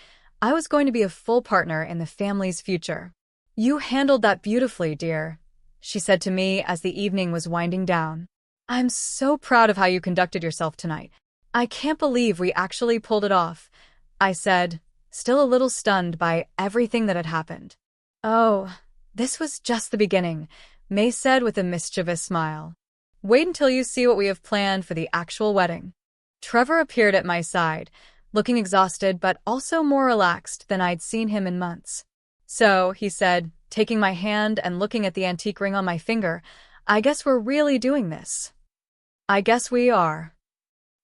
I was going to be a full partner in the family's future. You handled that beautifully, dear, she said to me as the evening was winding down. I'm so proud of how you conducted yourself tonight. I can't believe we actually pulled it off, I said, still a little stunned by everything that had happened. Oh, this was just the beginning, May said with a mischievous smile. Wait until you see what we have planned for the actual wedding. Trevor appeared at my side, looking exhausted but also more relaxed than I'd seen him in months. So, he said, taking my hand and looking at the antique ring on my finger, I guess we're really doing this. I guess we are.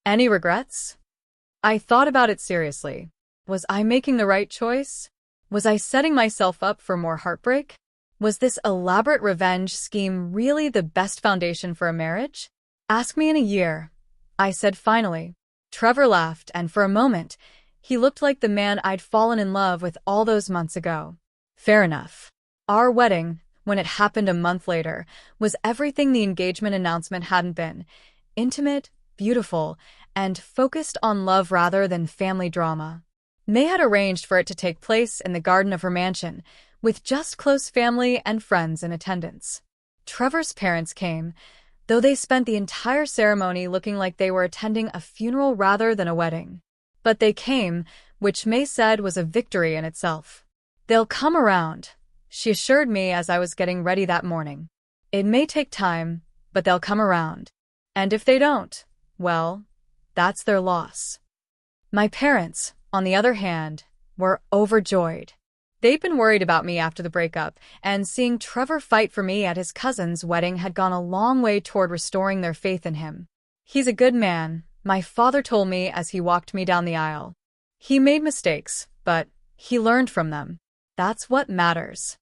Any regrets? I thought about it seriously. Was I making the right choice? Was I setting myself up for more heartbreak? Was this elaborate revenge scheme really the best foundation for a marriage? Ask me in a year, I said finally. Trevor laughed, and for a moment, He looked like the man I'd fallen in love with all those months ago. Fair enough. Our wedding, when it happened a month later, was everything the engagement announcement hadn't been. Intimate, beautiful, and focused on love rather than family drama. May had arranged for it to take place in the garden of her mansion, with just close family and friends in attendance. Trevor's parents came, though they spent the entire ceremony looking like they were attending a funeral rather than a wedding. But they came, which May said was a victory in itself. "They'll come around," she assured me as I was getting ready that morning. "It may take time, but they'll come around. And if they don't, well, that's their loss." My parents, on the other hand, were overjoyed. They'd been worried about me after the breakup, and seeing Trevor fight for me at his cousin's wedding had gone a long way toward restoring their faith in him. "He's a good man," my father told me as he walked me down the aisle. "He made mistakes, but he learned from them. That's what matters."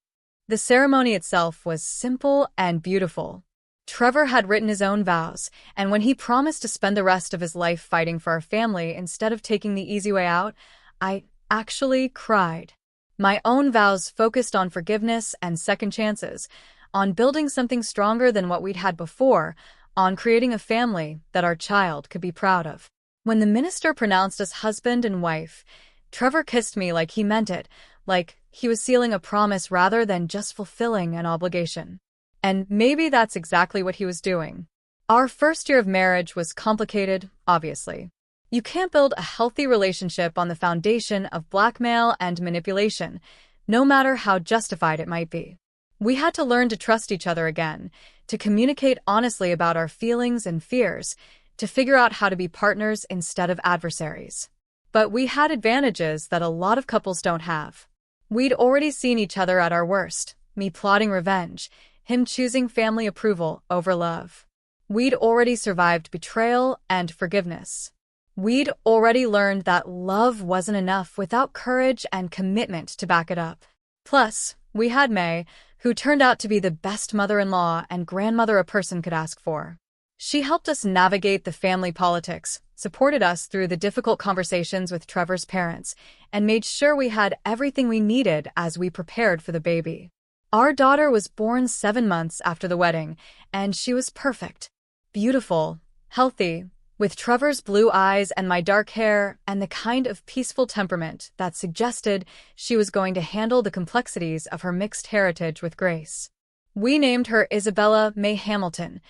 The ceremony itself was simple and beautiful. Trevor had written his own vows, and when he promised to spend the rest of his life fighting for our family instead of taking the easy way out, I actually cried. My own vows focused on forgiveness and second chances, on building something stronger than what we'd had before, on creating a family that our child could be proud of. When the minister pronounced us husband and wife, Trevor kissed me like he meant it, like he was sealing a promise rather than just fulfilling an obligation. And maybe that's exactly what he was doing. Our first year of marriage was complicated, obviously. You can't build a healthy relationship on the foundation of blackmail and manipulation, no matter how justified it might be. We had to learn to trust each other again, to communicate honestly about our feelings and fears, to figure out how to be partners instead of adversaries. But we had advantages that a lot of couples don't have. We'd already seen each other at our worst, me plotting revenge, him choosing family approval over love. We'd already survived betrayal and forgiveness. We'd already learned that love wasn't enough without courage and commitment to back it up. Plus, we had May, who turned out to be the best mother-in-law and grandmother a person could ask for. She helped us navigate the family politics, supported us through the difficult conversations with Trevor's parents, and made sure we had everything we needed as we prepared for the baby. Our daughter was born 7 months after the wedding, and she was perfect. Beautiful, healthy, with Trevor's blue eyes and my dark hair and the kind of peaceful temperament that suggested she was going to handle the complexities of her mixed heritage with grace. We named her Isabella May Hamilton.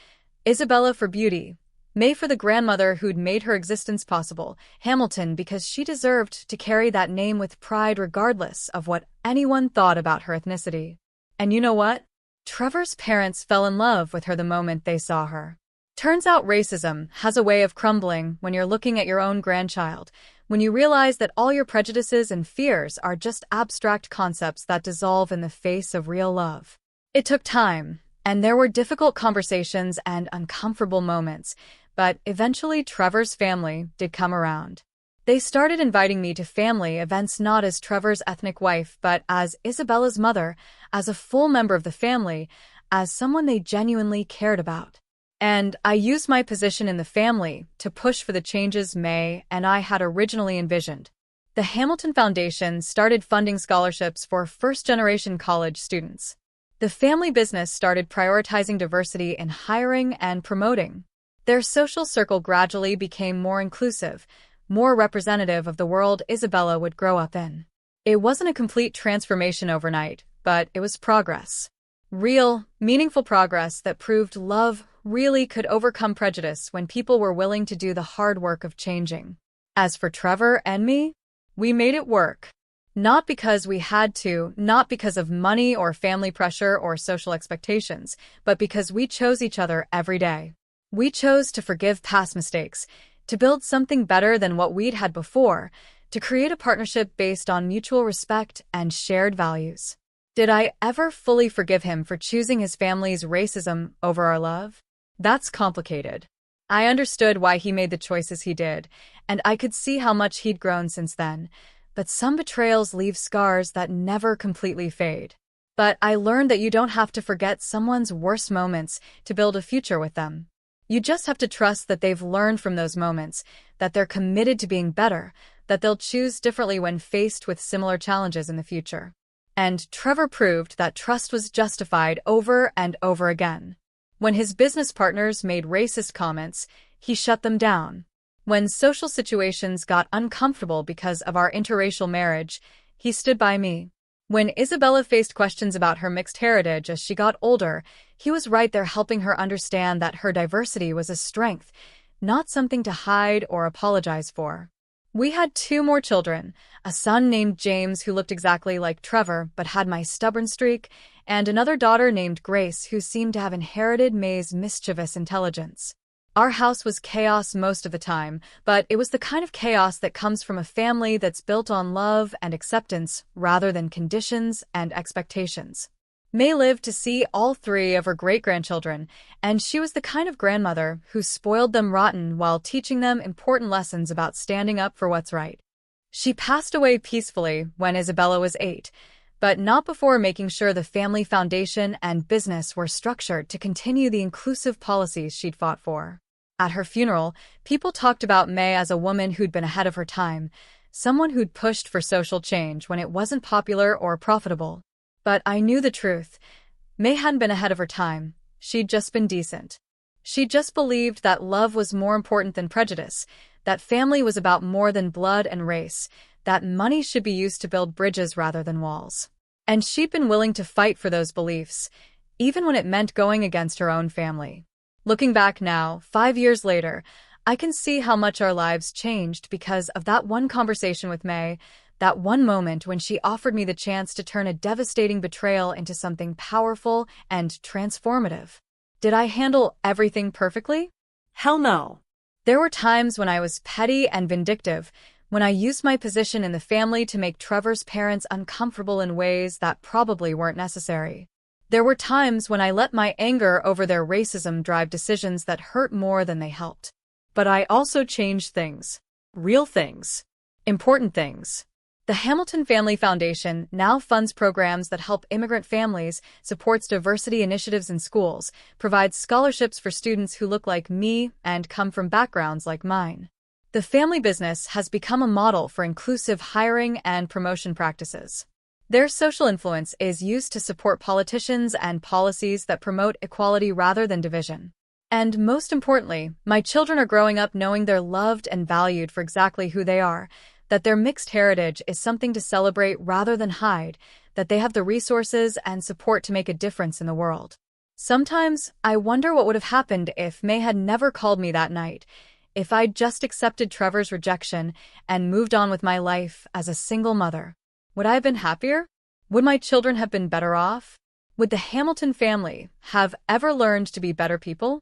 Isabella for beauty, May for the grandmother who'd made her existence possible, Hamilton because she deserved to carry that name with pride regardless of what anyone thought about her ethnicity. And you know what? Trevor's parents fell in love with her the moment they saw her. Turns out racism has a way of crumbling when you're looking at your own grandchild, when you realize that all your prejudices and fears are just abstract concepts that dissolve in the face of real love. It took time, and there were difficult conversations and uncomfortable moments, but eventually Trevor's family did come around. They started inviting me to family events not as Trevor's ethnic wife, but as Isabella's mother, as a full member of the family, as someone they genuinely cared about. And I used my position in the family to push for the changes May and I had originally envisioned. The Hamilton Foundation started funding scholarships for first-generation college students. The family business started prioritizing diversity in hiring and promoting. Their social circle gradually became more inclusive, more representative of the world Isabella would grow up in. It wasn't a complete transformation overnight, but it was progress. Real, meaningful progress that proved love really could overcome prejudice when people were willing to do the hard work of changing. As for Trevor and me, we made it work. Not because we had to, not because of money or family pressure or social expectations, but because we chose each other every day. We chose to forgive past mistakes, to build something better than what we'd had before, to create a partnership based on mutual respect and shared values. Did I ever fully forgive him for choosing his family's racism over our love? That's complicated. I understood why he made the choices he did, and I could see how much he'd grown since then, but some betrayals leave scars that never completely fade. But I learned that you don't have to forget someone's worst moments to build a future with them. You just have to trust that they've learned from those moments, that they're committed to being better, that they'll choose differently when faced with similar challenges in the future. And Trevor proved that trust was justified over and over again. When his business partners made racist comments, he shut them down. When social situations got uncomfortable because of our interracial marriage, he stood by me. When Isabella faced questions about her mixed heritage as she got older, he was right there helping her understand that her diversity was a strength, not something to hide or apologize for. We had 2 more children, a son named James who looked exactly like Trevor but had my stubborn streak, and another daughter named Grace who seemed to have inherited May's mischievous intelligence. Our house was chaos most of the time, but it was the kind of chaos that comes from a family that's built on love and acceptance rather than conditions and expectations. May lived to see all 3 of her great-grandchildren, and she was the kind of grandmother who spoiled them rotten while teaching them important lessons about standing up for what's right. She passed away peacefully when Isabella was 8, but not before making sure the family foundation and business were structured to continue the inclusive policies she'd fought for. At her funeral, people talked about May as a woman who'd been ahead of her time, someone who'd pushed for social change when it wasn't popular or profitable. But I knew the truth. May hadn't been ahead of her time. She'd just been decent. She just believed that love was more important than prejudice, that family was about more than blood and race, that money should be used to build bridges rather than walls. And she'd been willing to fight for those beliefs, even when it meant going against her own family. Looking back now, 5 years later, I can see how much our lives changed because of that one conversation with May, that one moment when she offered me the chance to turn a devastating betrayal into something powerful and transformative. Did I handle everything perfectly? Hell no. There were times when I was petty and vindictive, when I used my position in the family to make Trevor's parents uncomfortable in ways that probably weren't necessary. There were times when I let my anger over their racism drive decisions that hurt more than they helped. But I also changed things. Real things. Important things. The Hamilton Family Foundation now funds programs that help immigrant families, supports diversity initiatives in schools, provides scholarships for students who look like me and come from backgrounds like mine. The family business has become a model for inclusive hiring and promotion practices. Their social influence is used to support politicians and policies that promote equality rather than division. And most importantly, my children are growing up knowing they're loved and valued for exactly who they are, that their mixed heritage is something to celebrate rather than hide, that they have the resources and support to make a difference in the world. Sometimes, I wonder what would have happened if May had never called me that night, if I'd just accepted Trevor's rejection and moved on with my life as a single mother. Would I have been happier? Would my children have been better off? Would the Hamilton family have ever learned to be better people?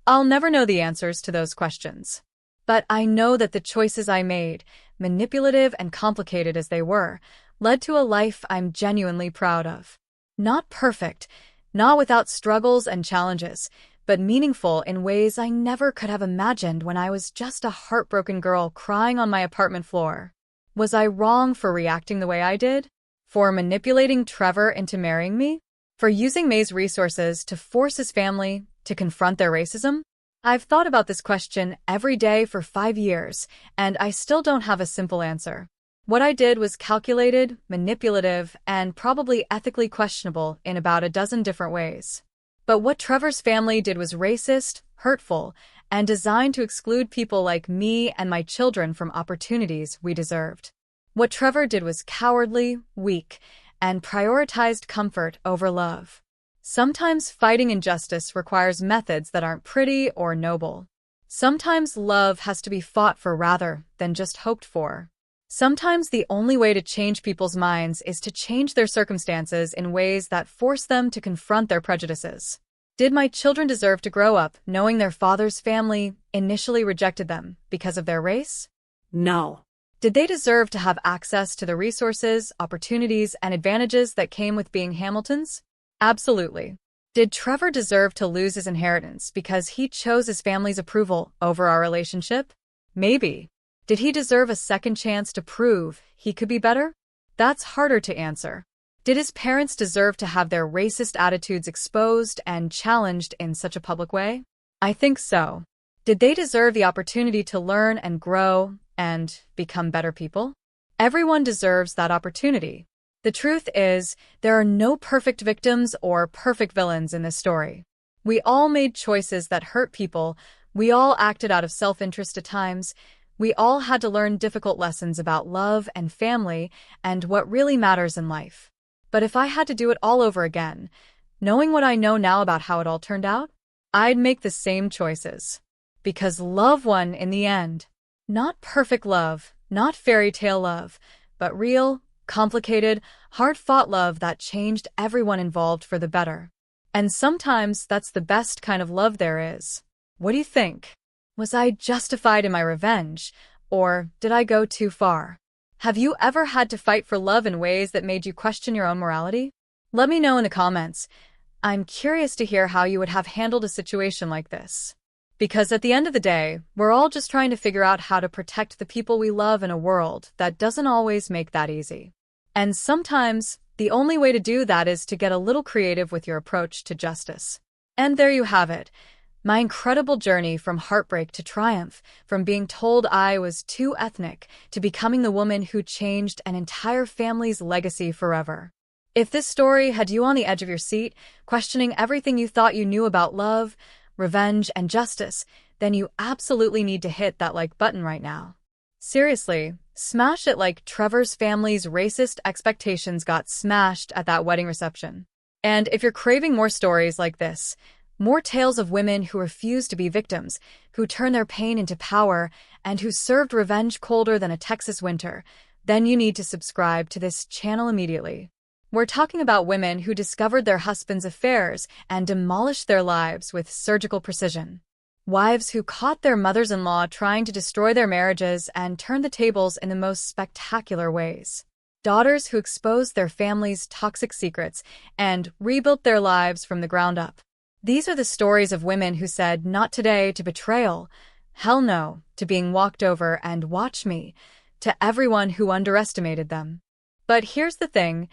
I'll never know the answers to those questions. But I know that the choices I made, manipulative and complicated as they were, led to a life I'm genuinely proud of. Not perfect, not without struggles and challenges, but meaningful in ways I never could have imagined when I was just a heartbroken girl crying on my apartment floor. Was I wrong for reacting the way I did? For manipulating Trevor into marrying me? For using May's resources to force his family to confront their racism? I've thought about this question every day for 5 years, and I still don't have a simple answer. What I did was calculated, manipulative, and probably ethically questionable in about a dozen different ways. But what Trevor's family did was racist, hurtful, and designed to exclude people like me and my children from opportunities we deserved. What Trevor did was cowardly, weak, and prioritized comfort over love. Sometimes fighting injustice requires methods that aren't pretty or noble. Sometimes love has to be fought for rather than just hoped for. Sometimes the only way to change people's minds is to change their circumstances in ways that force them to confront their prejudices. Did my children deserve to grow up knowing their father's family initially rejected them because of their race? No. Did they deserve to have access to the resources, opportunities, and advantages that came with being Hamiltons? Absolutely. Did Trevor deserve to lose his inheritance because he chose his family's approval over our relationship? Maybe. Did he deserve a second chance to prove he could be better? That's harder to answer. Did his parents deserve to have their racist attitudes exposed and challenged in such a public way? I think so. Did they deserve the opportunity to learn and grow and become better people? Everyone deserves that opportunity. The truth is, there are no perfect victims or perfect villains in this story. We all made choices that hurt people. We all acted out of self-interest at times. We all had to learn difficult lessons about love and family and what really matters in life. But if I had to do it all over again, knowing what I know now about how it all turned out, I'd make the same choices. Because love won in the end. Not perfect love, not fairy tale love, but real, complicated, hard-fought love that changed everyone involved for the better. And sometimes that's the best kind of love there is. What do you think? Was I justified in my revenge, or did I go too far? Have you ever had to fight for love in ways that made you question your own morality? Let me know in the comments. I'm curious to hear how you would have handled a situation like this. Because at the end of the day, we're all just trying to figure out how to protect the people we love in a world that doesn't always make that easy. And sometimes, the only way to do that is to get a little creative with your approach to justice. And there you have it. My incredible journey from heartbreak to triumph, from being told I was too ethnic to becoming the woman who changed an entire family's legacy forever. If this story had you on the edge of your seat, questioning everything you thought you knew about love, revenge, and justice, then you absolutely need to hit that like button right now. Seriously, smash it like Trevor's family's racist expectations got smashed at that wedding reception. And if you're craving more stories like this, more tales of women who refuse to be victims, who turn their pain into power, and who served revenge colder than a Texas winter, then you need to subscribe to this channel immediately. We're talking about women who discovered their husbands' affairs and demolished their lives with surgical precision. Wives who caught their mothers-in-law trying to destroy their marriages and turned the tables in the most spectacular ways. Daughters who exposed their family's toxic secrets and rebuilt their lives from the ground up. These are the stories of women who said not today to betrayal, hell no, to being walked over and watch me, to everyone who underestimated them. But here's the thing.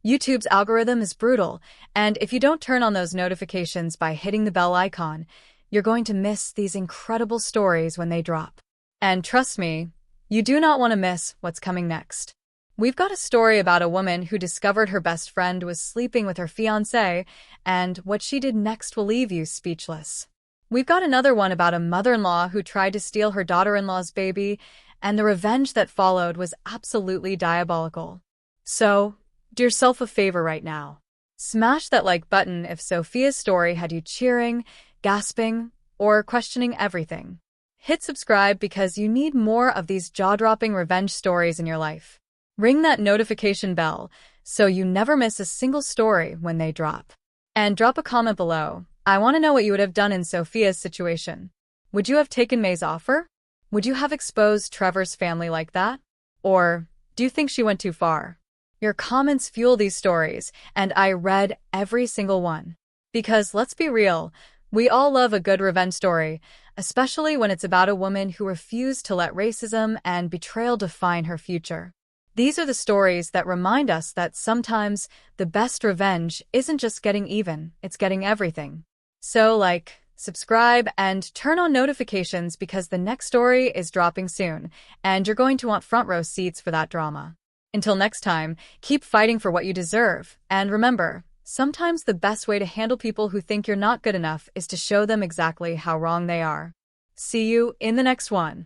YouTube's algorithm is brutal, and if you don't turn on those notifications by hitting the bell icon, you're going to miss these incredible stories when they drop. And trust me, you do not want to miss what's coming next. We've got a story about a woman who discovered her best friend was sleeping with her fiancé, and what she did next will leave you speechless. We've got another one about a mother-in-law who tried to steal her daughter-in-law's baby, and the revenge that followed was absolutely diabolical. So, do yourself a favor right now. Smash that like button if Sophia's story had you cheering, gasping, or questioning everything. Hit subscribe because you need more of these jaw-dropping revenge stories in your life. Ring that notification bell so you never miss a single story when they drop. And drop a comment below. I want to know what you would have done in Sophia's situation. Would you have taken May's offer? Would you have exposed Trevor's family like that? Or do you think she went too far? Your comments fuel these stories, and I read every single one. Because let's be real, we all love a good revenge story, especially when it's about a woman who refused to let racism and betrayal define her future. These are the stories that remind us that sometimes the best revenge isn't just getting even, it's getting everything. So subscribe, and turn on notifications because the next story is dropping soon, and you're going to want front row seats for that drama. Until next time, keep fighting for what you deserve, and remember, sometimes the best way to handle people who think you're not good enough is to show them exactly how wrong they are. See you in the next one.